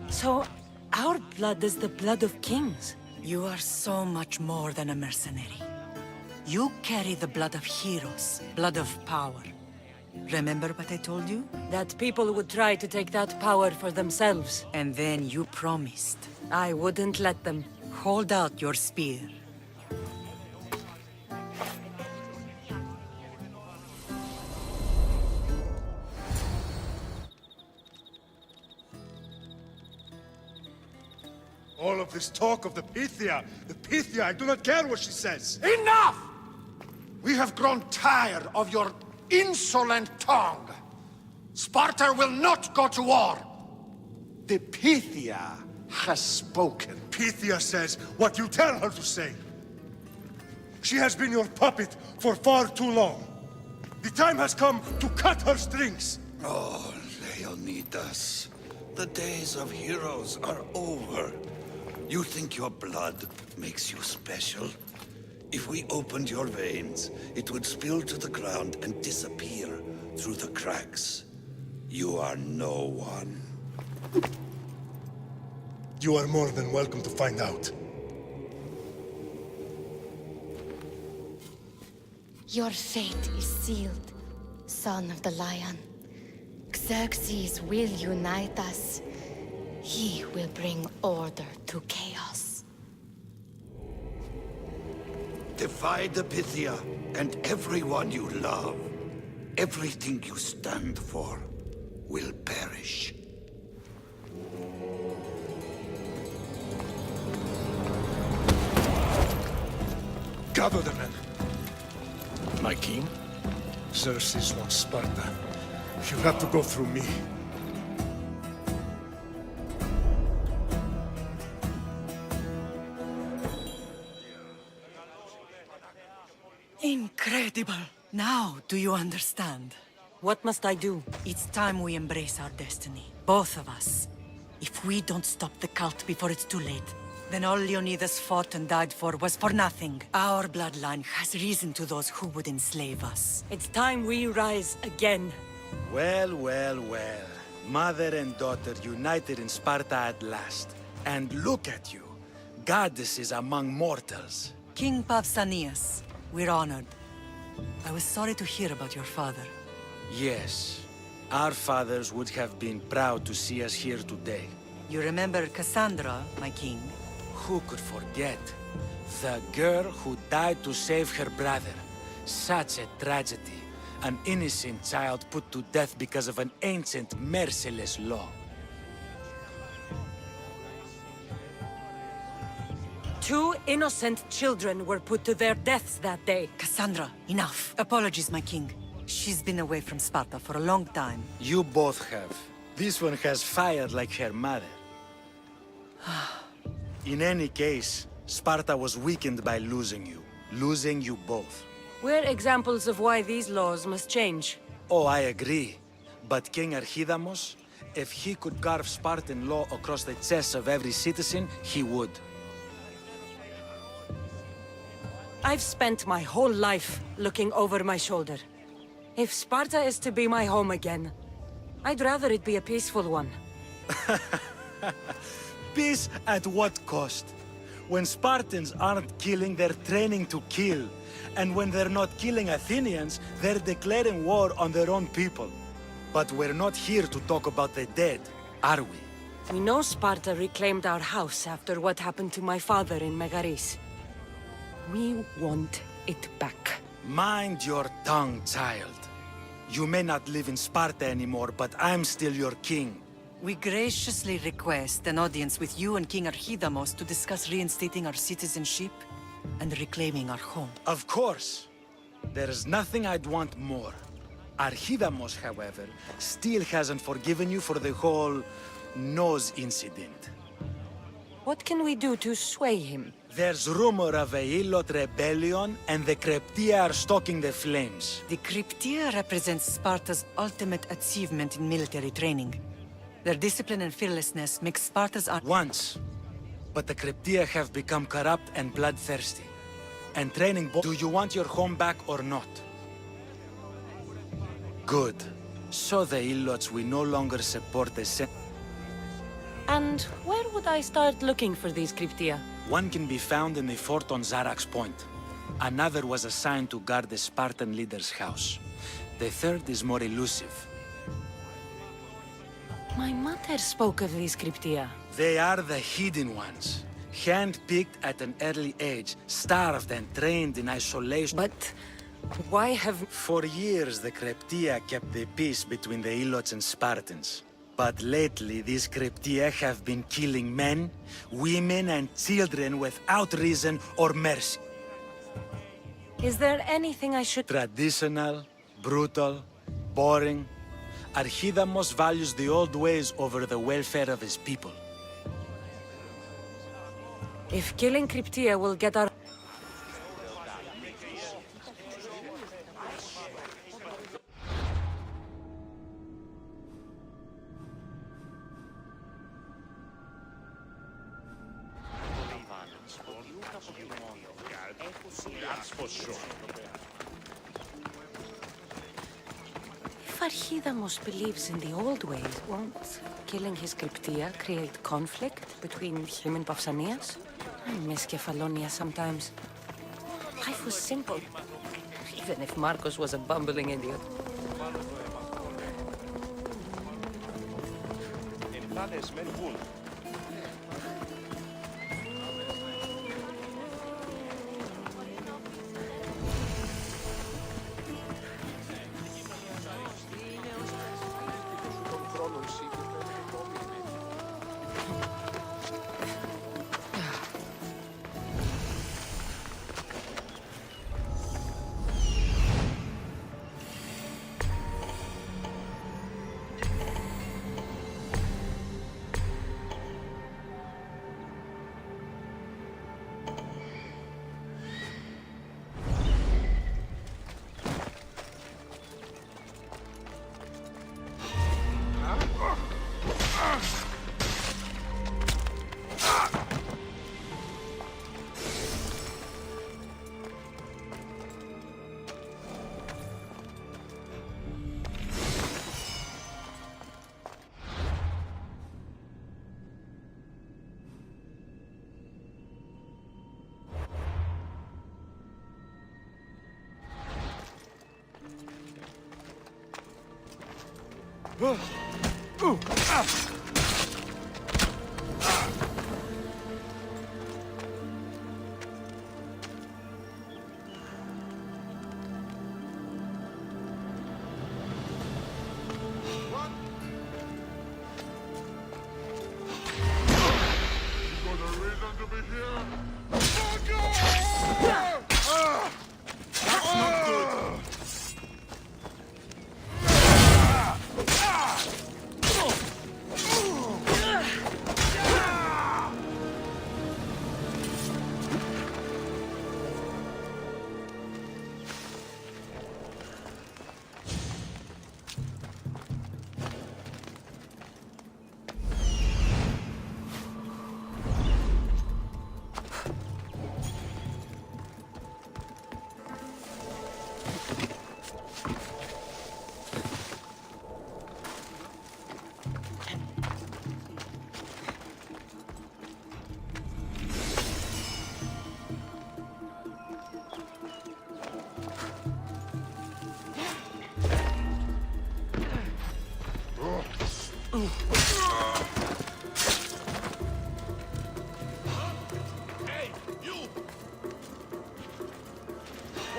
So, our blood is the blood of kings. You are so much more than a mercenary. You carry the blood of heroes, blood of power. Remember what I told you? That people would try to take that power for themselves. And then you promised. I wouldn't let them. Hold out your spear. All of this talk of the Pythia, I do not care what she says. Enough! We have grown tired of your insolent tongue. Sparta will not go to war. The Pythia has spoken. Pythia says what you tell her to say. She has been your puppet for far too long. The time has come to cut her strings. Oh, Leonidas, the days of heroes are over. You think your blood makes you special? If we opened your veins, it would spill to the ground and disappear through the cracks. You are no one. You are more than welcome to find out. Your fate is sealed, son of the lion. Xerxes will unite us. He will bring order to chaos. Defy the Pythia and everyone you love. Everything you stand for will perish. Gather the men. My king? Xerxes wants Sparta. You have to go through me. Incredible! Now, do you understand? What must I do? It's time we embrace our destiny. Both of us. If we don't stop the cult before it's too late, then all Leonidas fought and died for was for nothing. Our bloodline has risen to those who would enslave us. It's time we rise again. Well, well, well. Mother and daughter united in Sparta at last. And look at you. Goddesses among mortals. King Pausanias, we're honored. I was sorry to hear about your father. Yes. Our fathers would have been proud to see us here today. You remember Cassandra, my king? Who could forget? The girl who died to save her brother. Such a tragedy. An innocent child put to death because of an ancient, merciless law. Two innocent children were put to their deaths that day. Cassandra, enough. Apologies, my king. She's been away from Sparta for a long time. You both have. This one has fire like her mother. In any case, Sparta was weakened by losing you. Losing you both. We're examples of why these laws must change. Oh, I agree. But King Archidamos, if he could carve Spartan law across the chests of every citizen, he would. I've spent my whole life looking over my shoulder. If Sparta is to be my home again, I'd rather it be a peaceful one. Peace at what cost? When Spartans aren't killing, they're training to kill. And when they're not killing Athenians, they're declaring war on their own people. But we're not here to talk about the dead, are we? We know Sparta reclaimed our house after what happened to my father in Megaris. We want it back. Mind your tongue, child. You may not live in Sparta anymore, but I'm still your king. We graciously request an audience with you and King Archidamos to discuss reinstating our citizenship and reclaiming our home. Of course. There's nothing I'd want more. Archidamos, however, still hasn't forgiven you for the whole nose incident. What can we do to sway him? There's rumor of a Illot rebellion, and the Cryptia are stoking the flames. The Cryptia represents Sparta's ultimate achievement in military training. Their discipline and fearlessness make Sparta's Once. But the Cryptia have become corrupt and bloodthirsty. And training do you want your home back or not? Good. So the Ilots we no longer support the And where would I start looking for these Cryptia? One can be found in the fort on Zarak's Point. Another was assigned to guard the Spartan leader's house. The third is more elusive. My mother spoke of these Cryptia. They are the hidden ones. Hand-picked at an early age, starved and trained in isolation. But why have... For years, the Cryptia kept the peace between the Ilots and Spartans. But lately, these Cryptia have been killing men, women, and children without reason or mercy. Is there anything I should... Traditional, brutal, boring. Archidamos values the old ways over the welfare of his people. If killing Cryptia will get our... If Archidamos believes in the old ways, won't killing his Cryptia create conflict between him and Pausanias? I miss Kefalonia sometimes. Life was simple, even if Marcos was a bumbling idiot.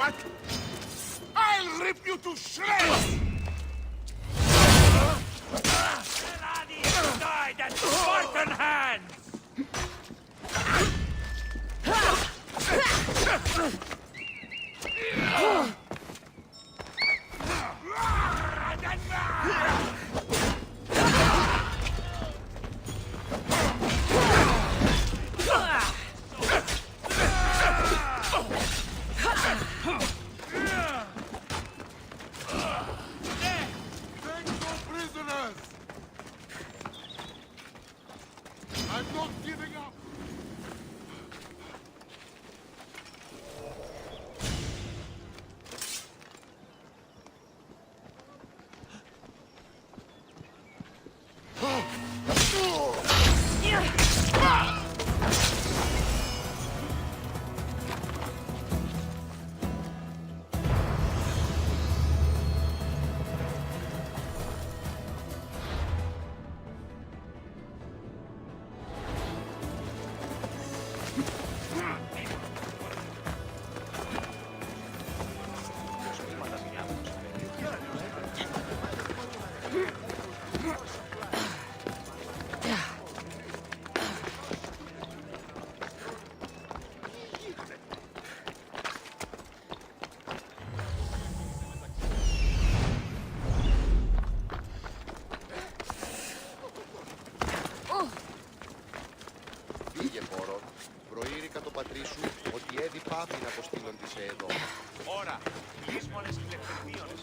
What? I'll rip you to shreds! Gladiator died at Spartan hands! I'm not giving up! Πήγε πόρον, προείρηκα το πατρί σου ότι έδι πάμει να αποστείλον τη σε εδώ. Ωρα, λύσμονες ηλεκτρονίωνες.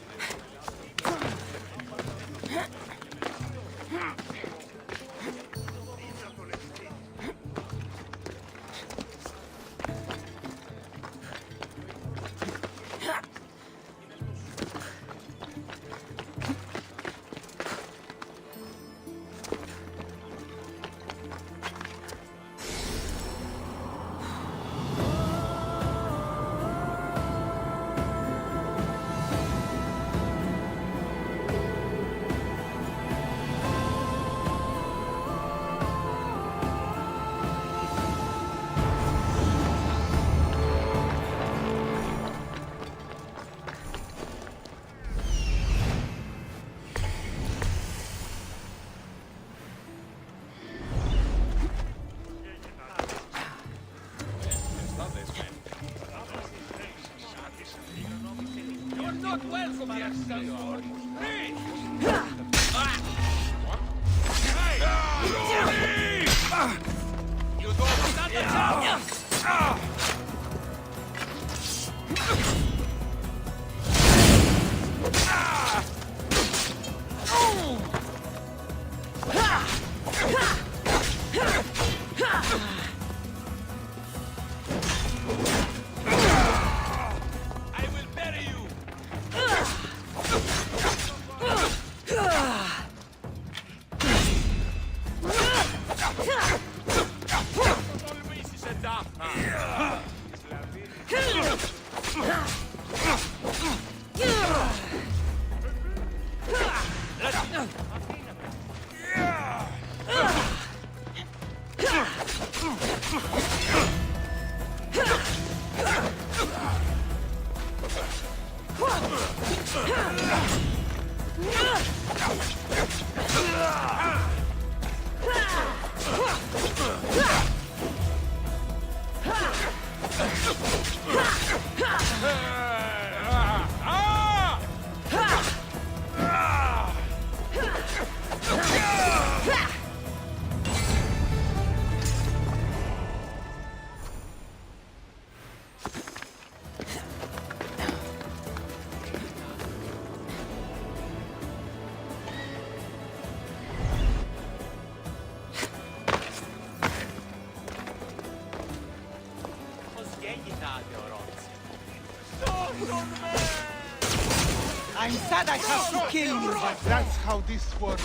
I'm sad I have to kill you, but that's how this works.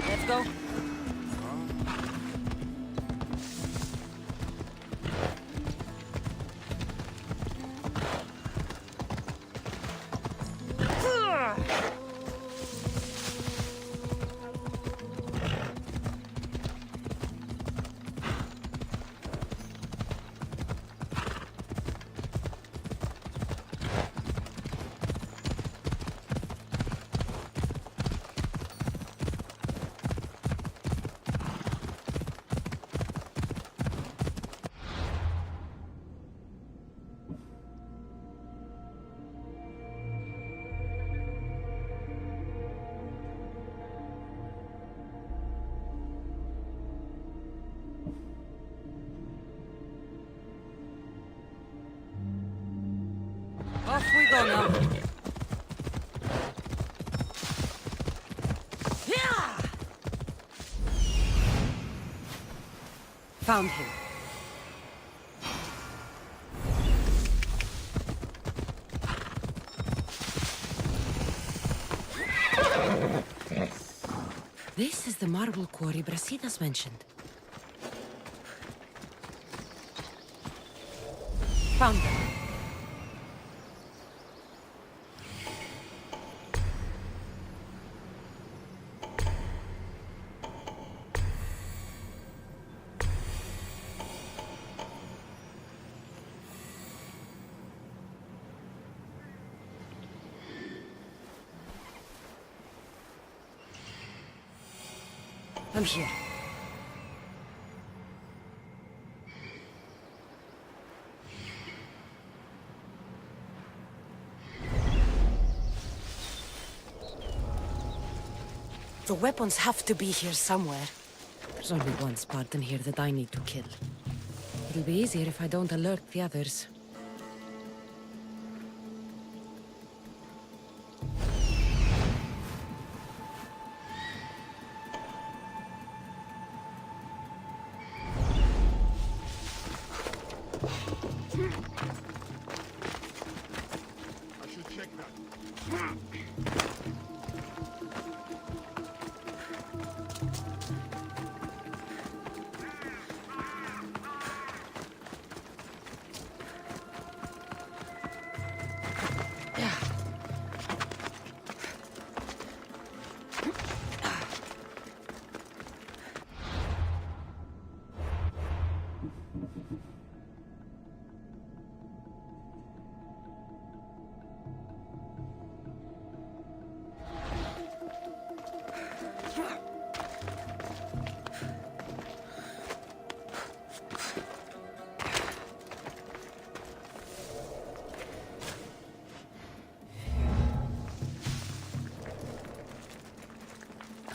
Let's go. Off we go now. Yeah! Found him. This is the marble quarry Brasidas mentioned. Found them. I'm here. The weapons have to be here somewhere. There's only one Spartan here that I need to kill. It'll be easier if I don't alert the others.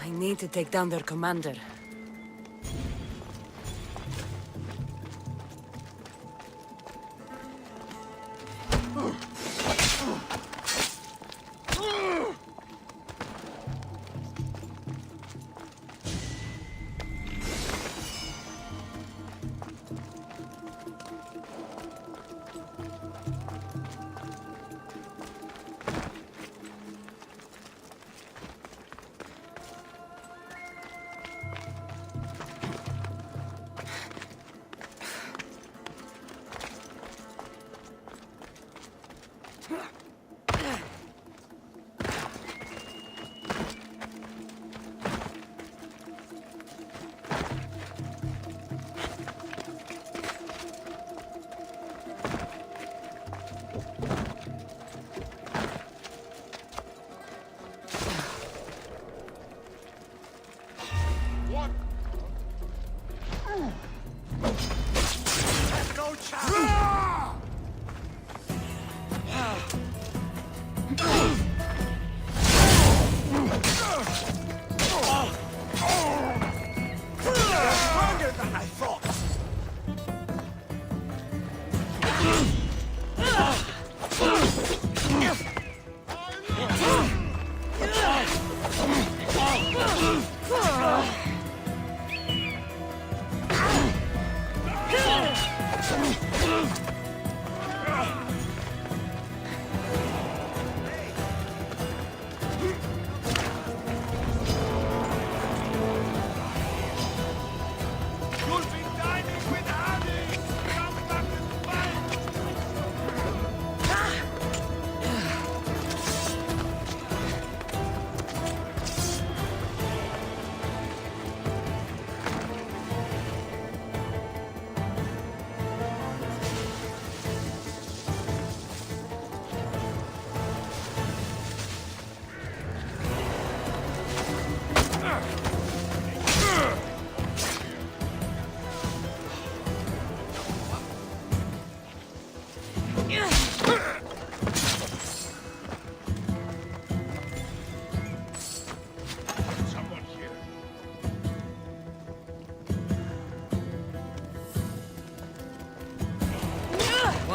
I need to take down their commander.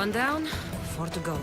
One down, 4 to go.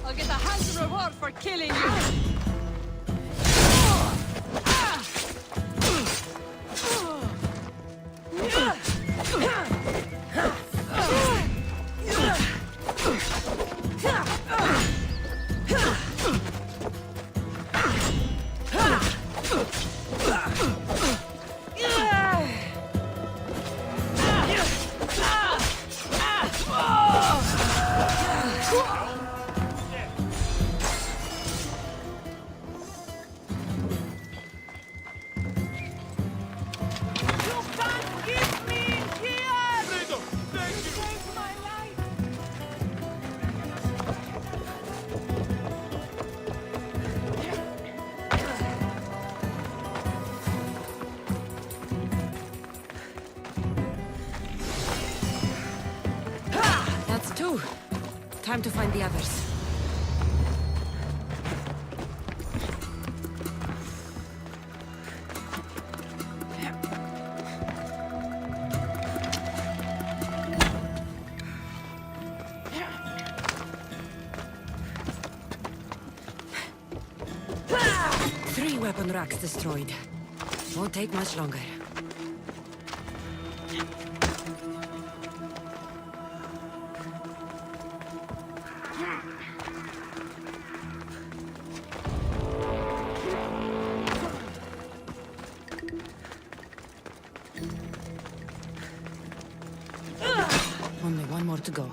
I'll get a handsome reward for killing you. Time to find the others. Three weapon racks destroyed. Won't take much longer. Only one more to go.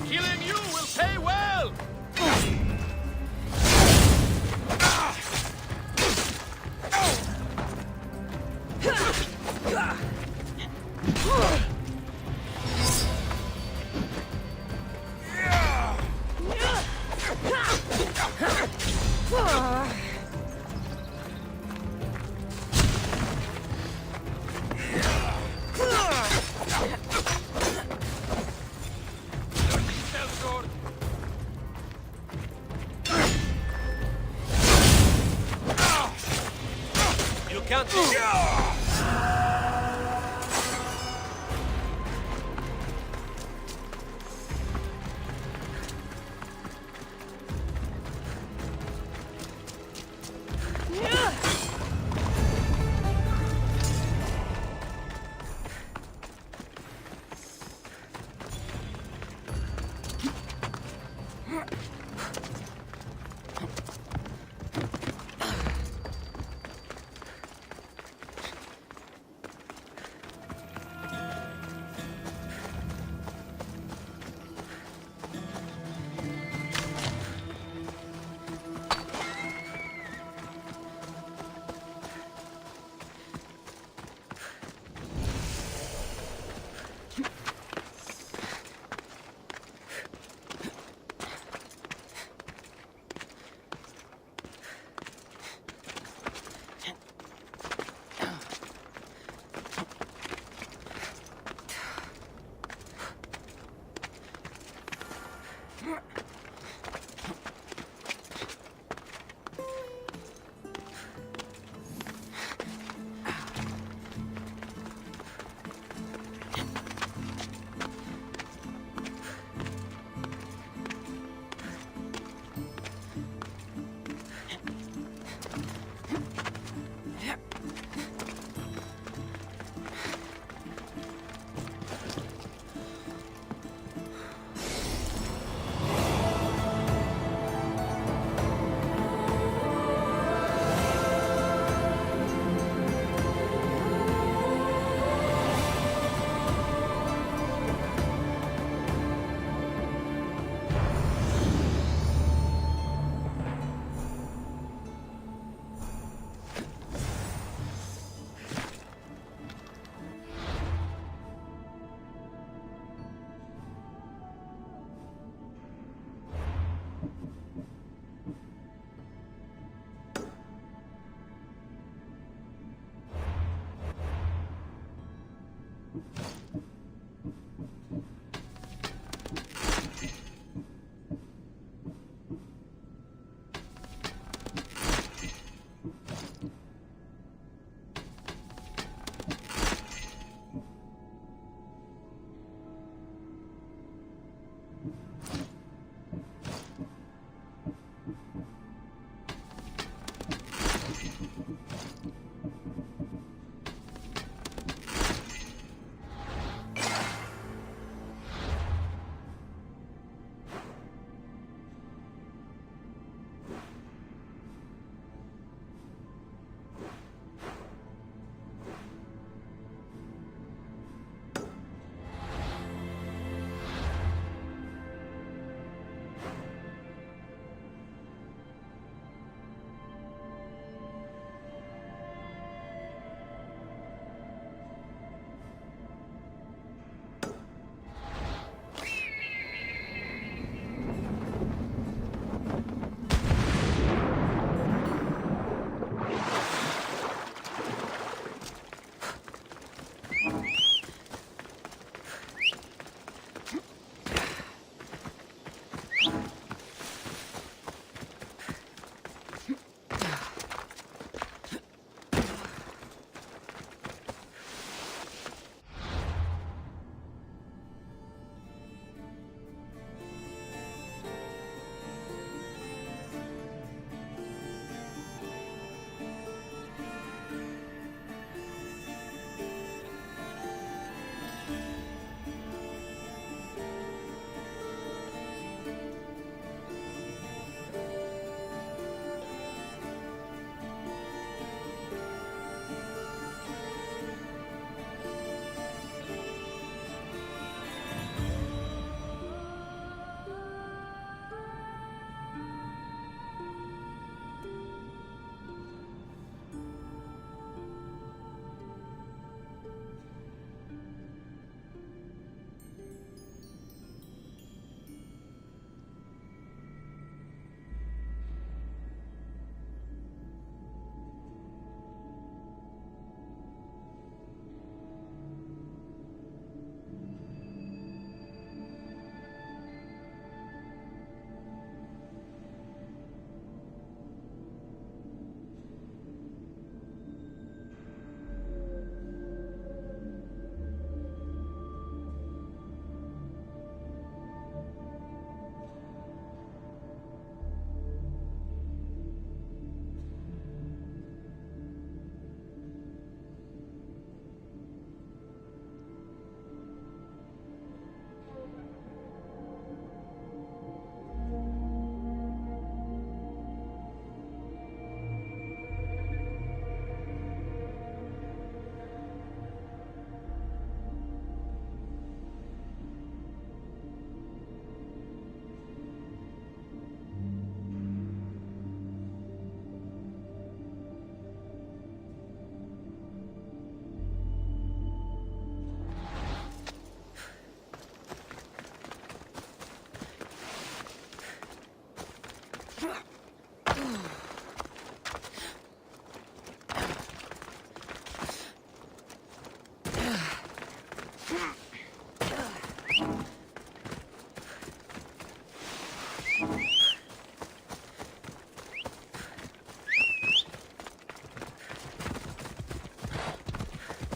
Killing you will pay well! can't...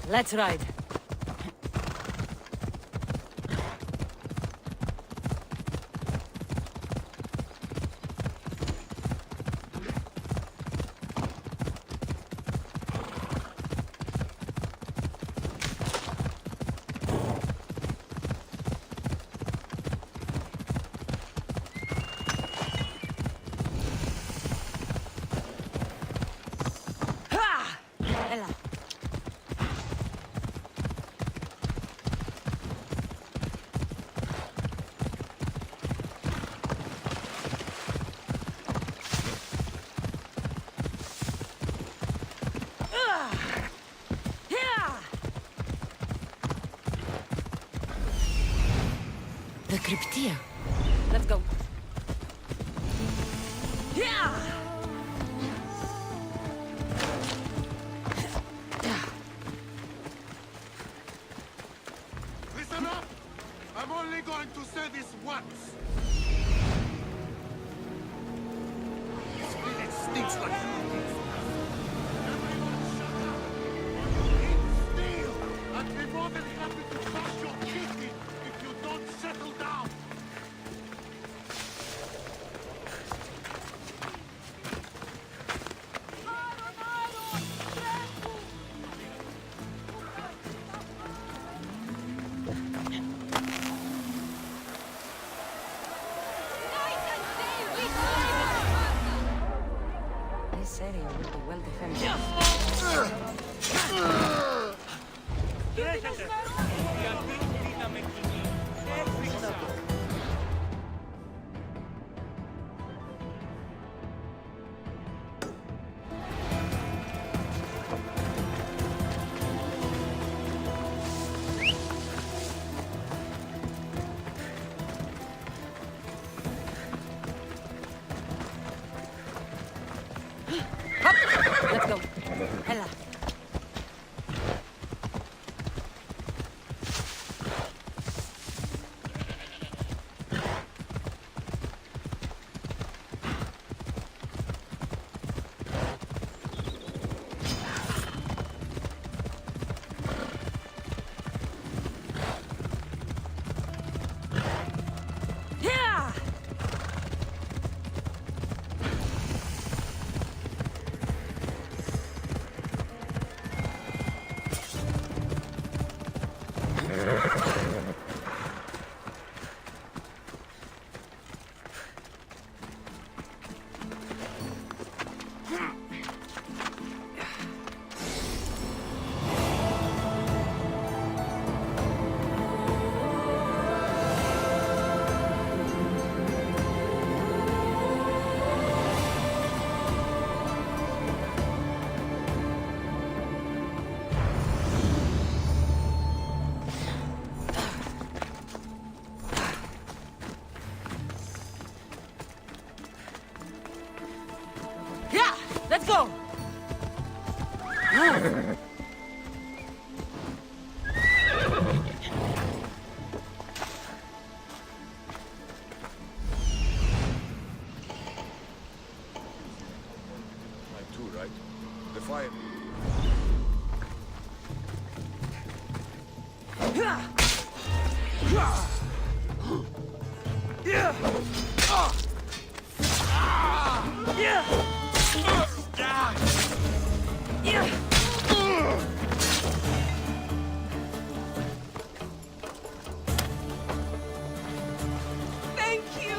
Let's ride. The cryptia. Let's go. Yeah! Listen up! I'm only going to say this once. This village stinks like everyone shut up! Eat steel! I'd be more than happy to crush your kitty if you don't settle down! This area will be well defended. Let's go. Hella. Yeah! Yeah! Let's go! Like two, right? The fire. Thank you!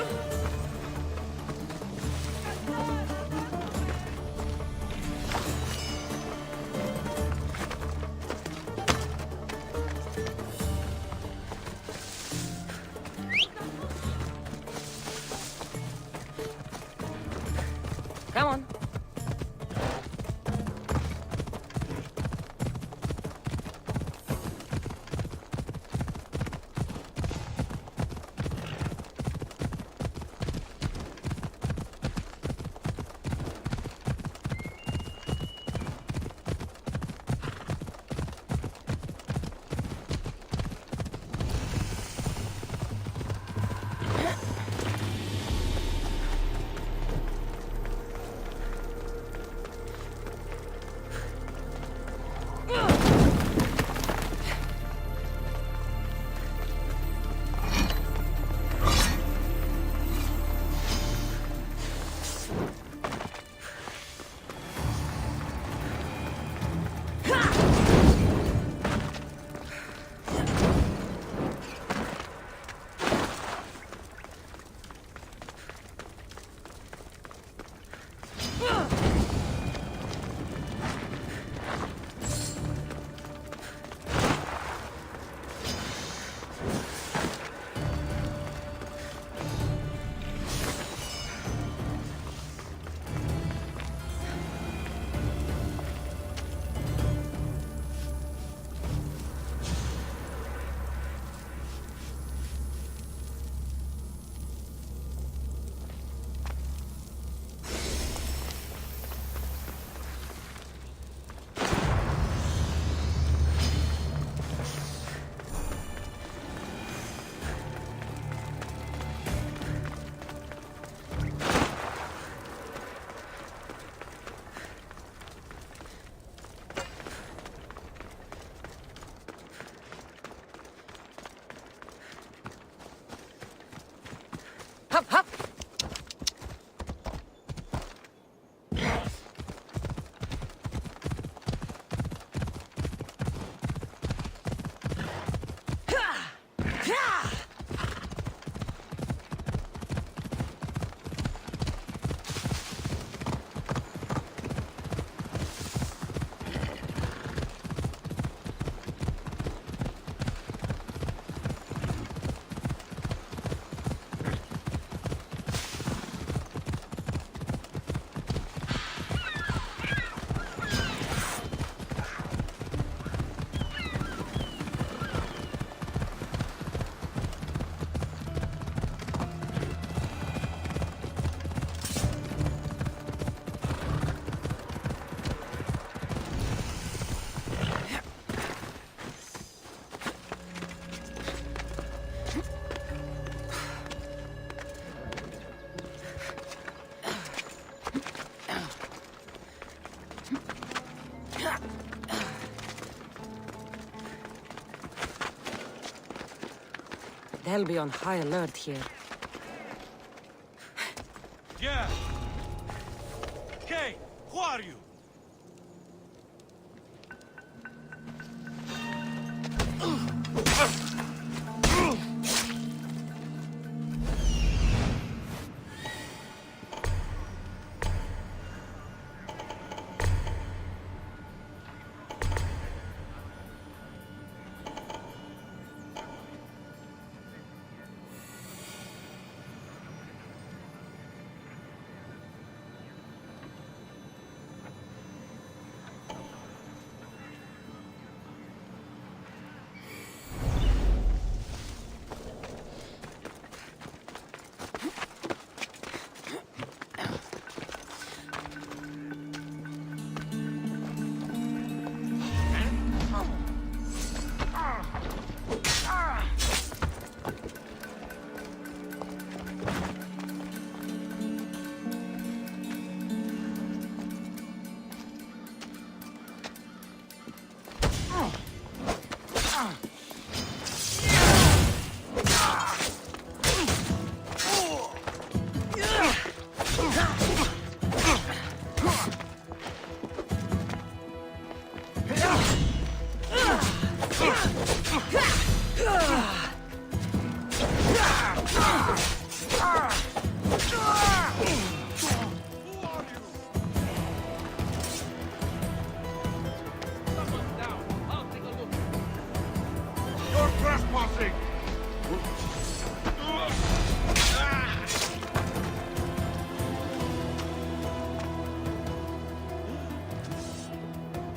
Come on. They'll be on high alert here. Yeah. Okay, who are you?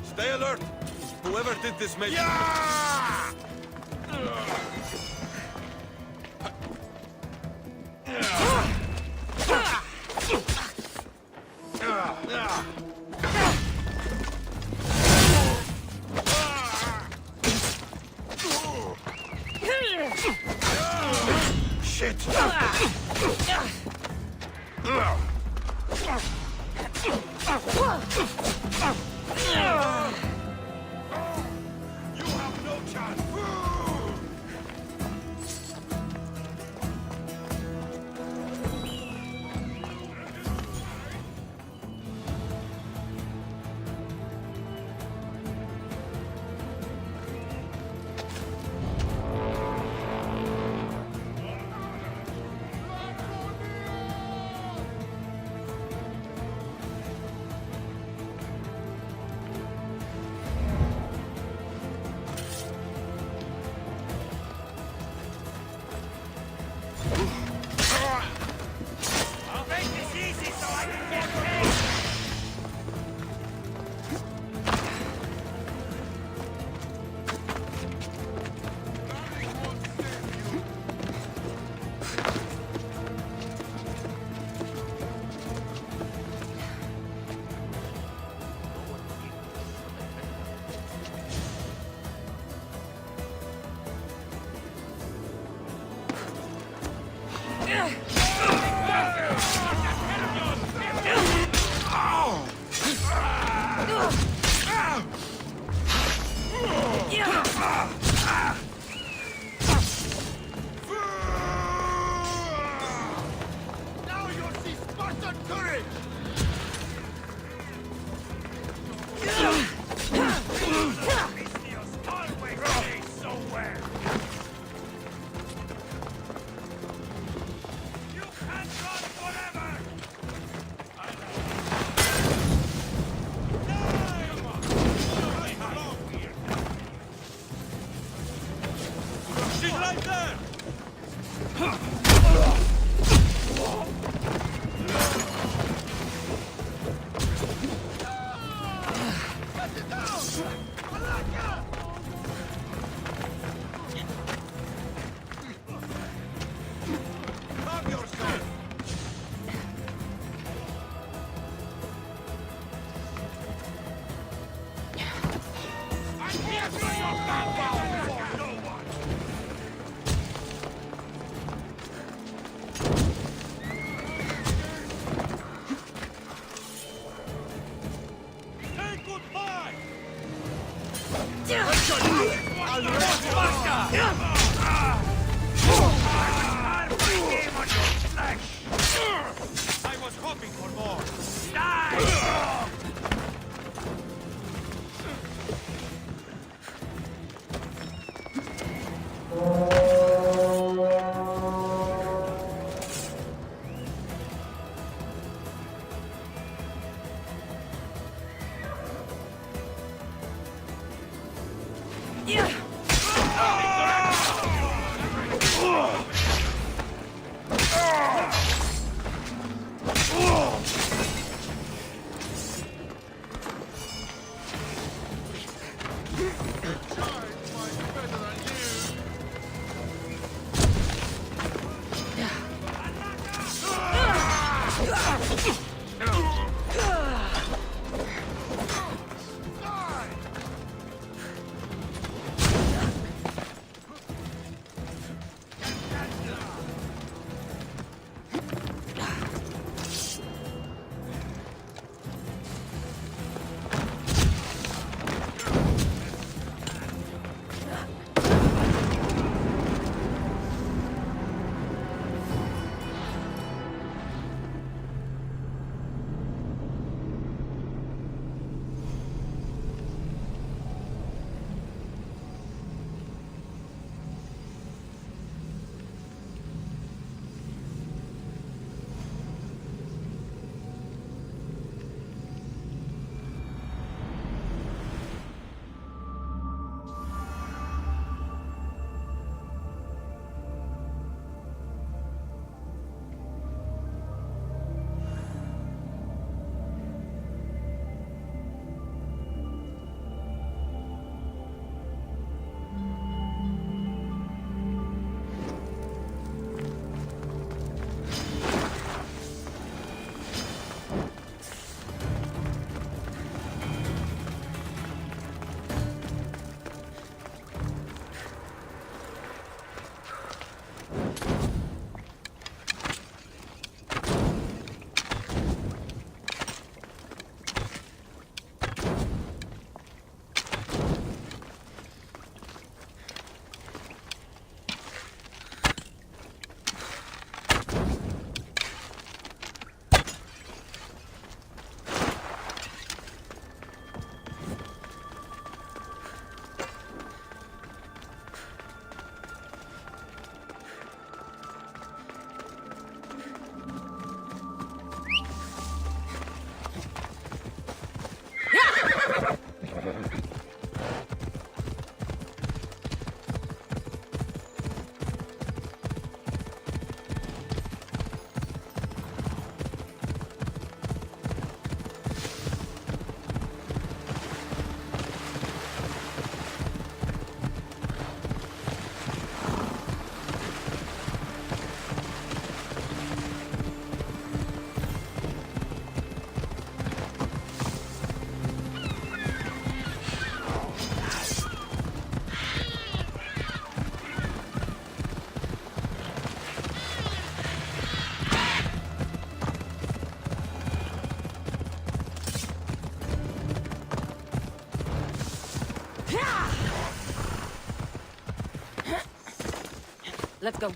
Stay alert! Whoever did this may... Shit! You have no chance! I'll make this easy so I can get paid! Now you'll see Spartan courage! Always stay somewhere! You can't run forever! She's right there! Let's go.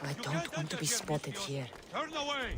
I don't want to be spotted here. Turn away!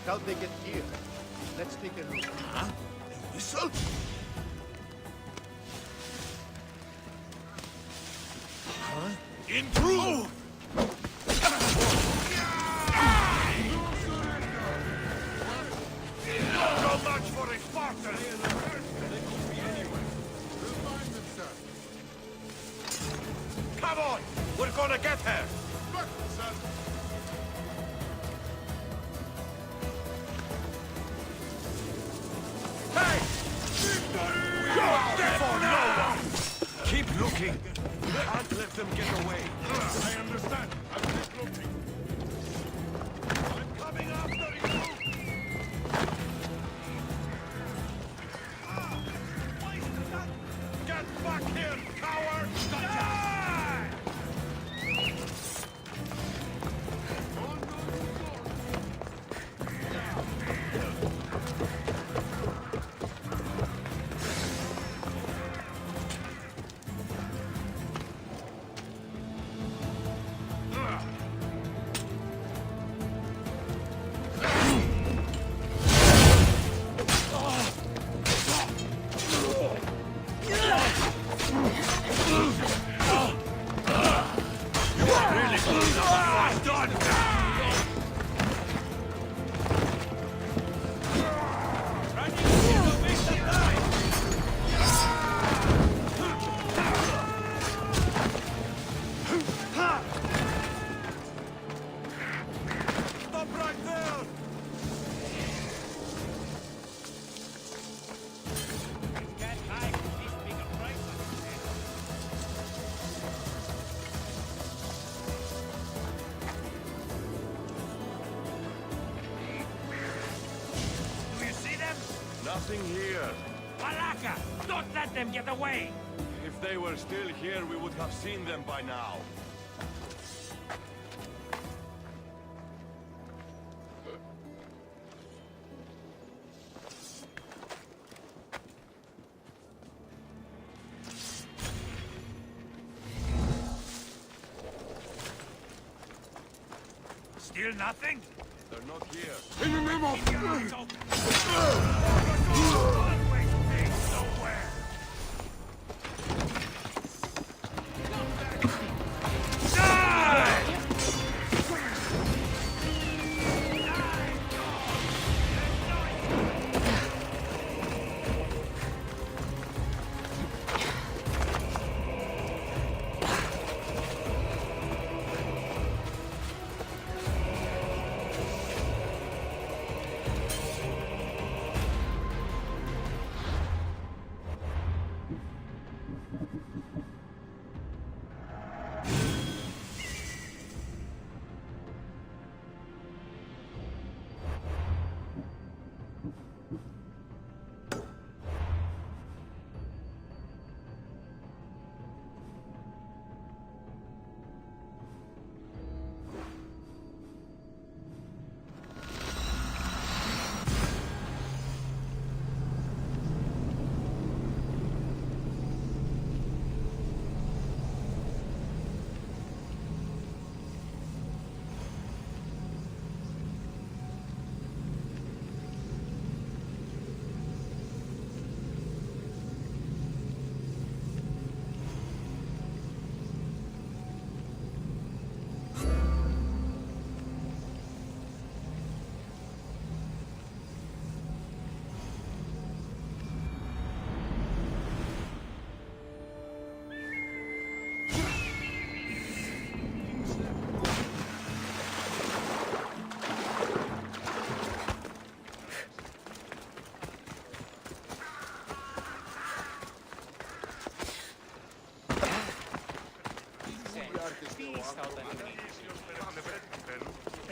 How'd they get here? Let's take a look. Huh? A whistle? Huh? Intrude! So much for a Spartan! They could be anywhere. Remind them, sir. Come on! We're gonna get her! Look, sir. Hey! Victory! You're there for no one! Keep looking! Can't let them get away. I understand. I'll keep looking. I'm coming after you! Get back here, coward! Die! Nothing here. Balak! Mika! Don't let them get away! If they were still here, we would have seen them by now. Still nothing? They're not here. In the name of...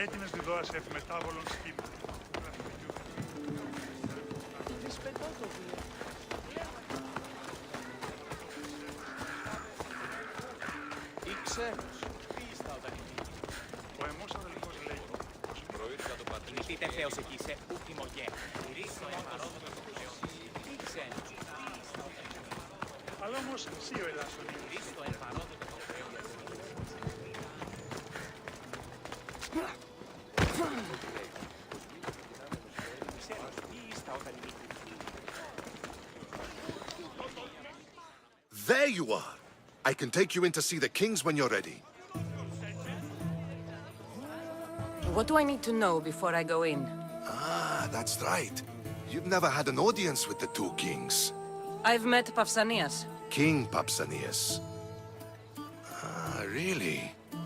Έτοιμες διδόα σε μετάβολων σχήμα. Ή ξένος. Ο αιμός αδελφός λέει προήρθα το πατρί. Νητείτε Θεός εκεί σε ούτιμο γέ. Ρίξω εμαρόδοτο το Θεός. Ή ξένος. Αλλά όμως εσύ ο Ελλάσσονης. Ρίξω εμαρόδοτο το Θεός. There you are! I can take you in to see the kings when you're ready. What do I need to know before I go in? Ah, that's right. You've never had an audience with the two kings. I've met Pausanias. King Pausanias. Ah, really?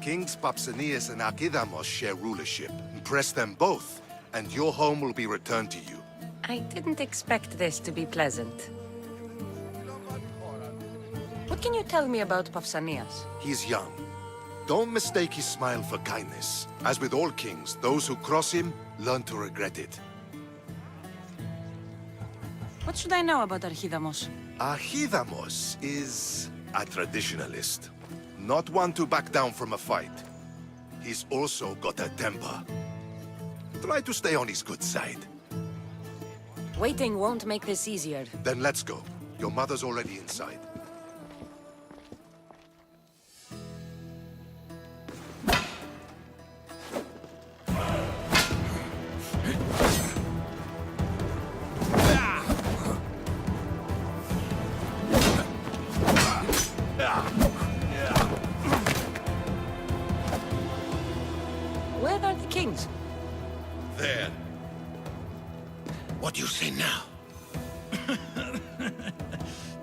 Kings Pausanias and Archidamos share rulership. Impress them both, and your home will be returned to you. I didn't expect this to be pleasant. What can you tell me about Pausanias? He's young. Don't mistake his smile for kindness. As with all kings, those who cross him learn to regret it. What should I know about Archidamos? Archidamos is a traditionalist. Not one to back down from a fight. He's also got a temper. Try to stay on his good side. Waiting won't make this easier. Then let's go. Your mother's already inside. Where are the kings? There. What do you say now?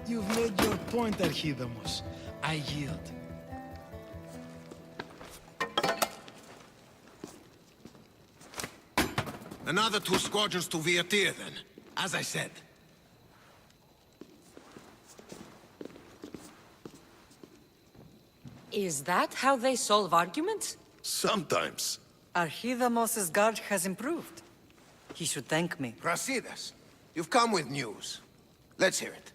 You've made your point, Archidamos. I yield. Another 2 squadrons to Viatir, then. As I said. Is that how they solve arguments? Sometimes. Archidamos' guard has improved. He should thank me. Brasidas, you've come with news. Let's hear it.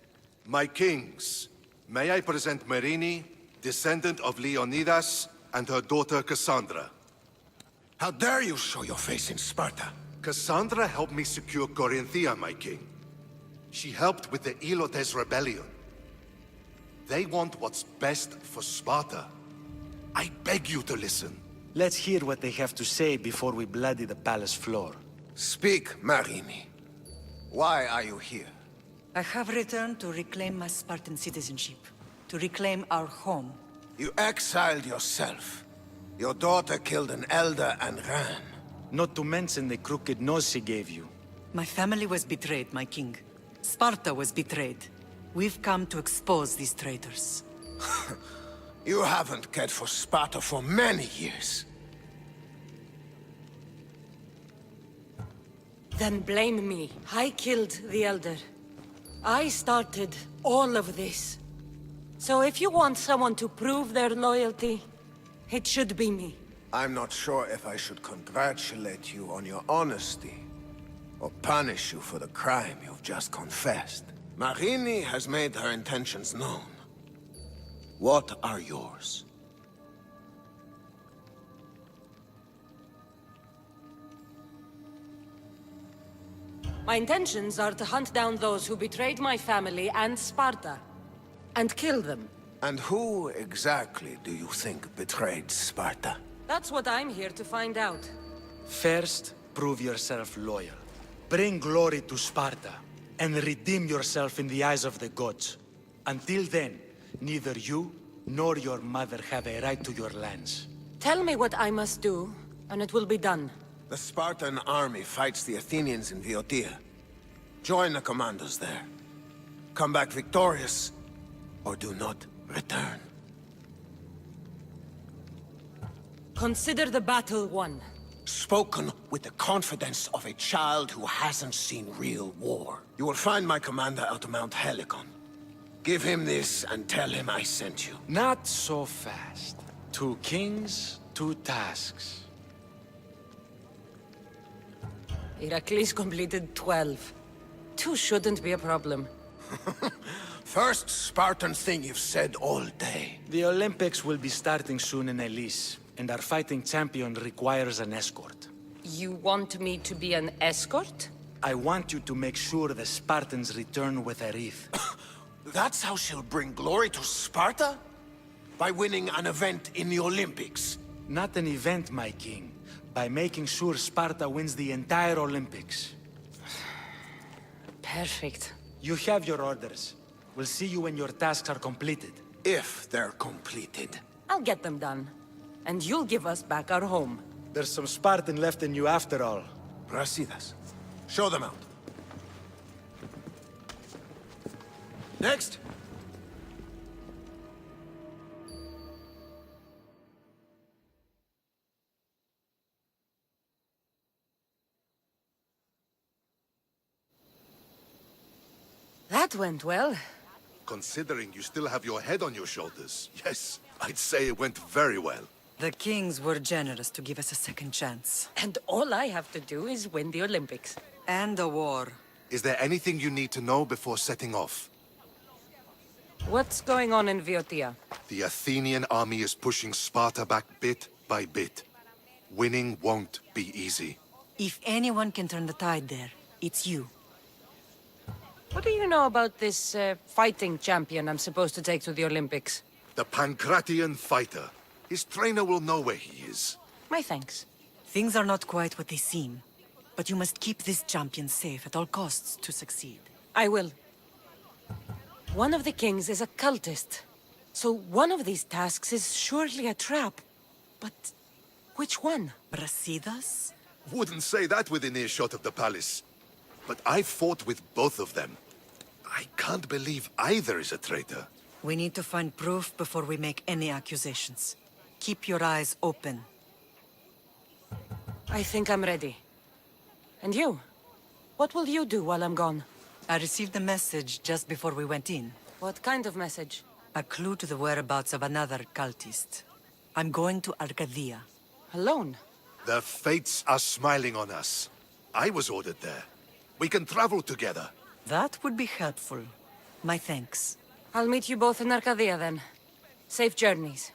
My kings, may I present Marini, descendant of Leonidas, and her daughter Cassandra. How dare you show your face in Sparta? Cassandra helped me secure Corinthia, my king. She helped with the Elotes rebellion. They want what's best for Sparta. I beg you to listen. Let's hear what they have to say before we bloody the palace floor. Speak, Marini. Why are you here? I have returned to reclaim my Spartan citizenship, to reclaim our home. You exiled yourself. Your daughter killed an elder and ran. Not to mention the crooked nose she gave you. My family was betrayed, my king. Sparta was betrayed. We've come to expose these traitors. You haven't cared for Sparta for many years. Then blame me. I killed the Elder. I started all of this. So if you want someone to prove their loyalty, it should be me. I'm not sure if I should congratulate you on your honesty, or punish you for the crime you've just confessed. Marini has made her intentions known. What are yours? My intentions are to hunt down those who betrayed my family and Sparta, and kill them. And who exactly do you think betrayed Sparta? That's what I'm here to find out. First, prove yourself loyal. Bring glory to Sparta, and redeem yourself in the eyes of the gods. Until then, neither you nor your mother have a right to your lands. Tell me what I must do, and it will be done. The Spartan army fights the Athenians in Boeotia. Join the commandos there. Come back victorious, or do not return. Consider the battle won. Spoken with the confidence of a child who hasn't seen real war. You will find my commander at Mount Helicon. Give him this and tell him I sent you. Not so fast. 2 kings, 2 tasks. Heracles completed 12. 2 shouldn't be a problem. First Spartan thing you've said all day. The Olympics will be starting soon in Elise, and our fighting champion requires an escort. You want me to be an escort? I want you to make sure the Spartans return with a wreath. That's how she'll bring glory to Sparta? By winning an event in the Olympics? Not an event, my king. By making sure Sparta wins the entire Olympics. Perfect. You have your orders. We'll see you when your tasks are completed. If they're completed. I'll get them done. And you'll give us back our home. There's some Spartan left in you after all. Brasidas. Show them out. Next. That went well. Considering you still have your head on your shoulders, yes, I'd say it went very well. The kings were generous to give us a second chance. And all I have to do is win the Olympics. And a war. Is there anything you need to know before setting off? What's going on in Boeotia? The Athenian army is pushing Sparta back bit by bit. Winning won't be easy. If anyone can turn the tide there, it's you. What do you know about this fighting champion I'm supposed to take to the Olympics? The Pancratian fighter. His trainer will know where he is. My thanks. Things are not quite what they seem. But you must keep this champion safe at all costs to succeed. I will. One of the kings is a cultist. So one of these tasks is surely a trap. But which one? Brasidas? Wouldn't say that within earshot of the palace. But I fought with both of them. I can't believe either is a traitor. We need to find proof before we make any accusations. Keep your eyes open. I think I'm ready. And you? What will you do while I'm gone? I received a message just before we went in. What kind of message? A clue to the whereabouts of another cultist. I'm going to Arcadia. Alone? The fates are smiling on us. I was ordered there. We can travel together. That would be helpful. My thanks. I'll meet you both in Arcadia then. Safe journeys.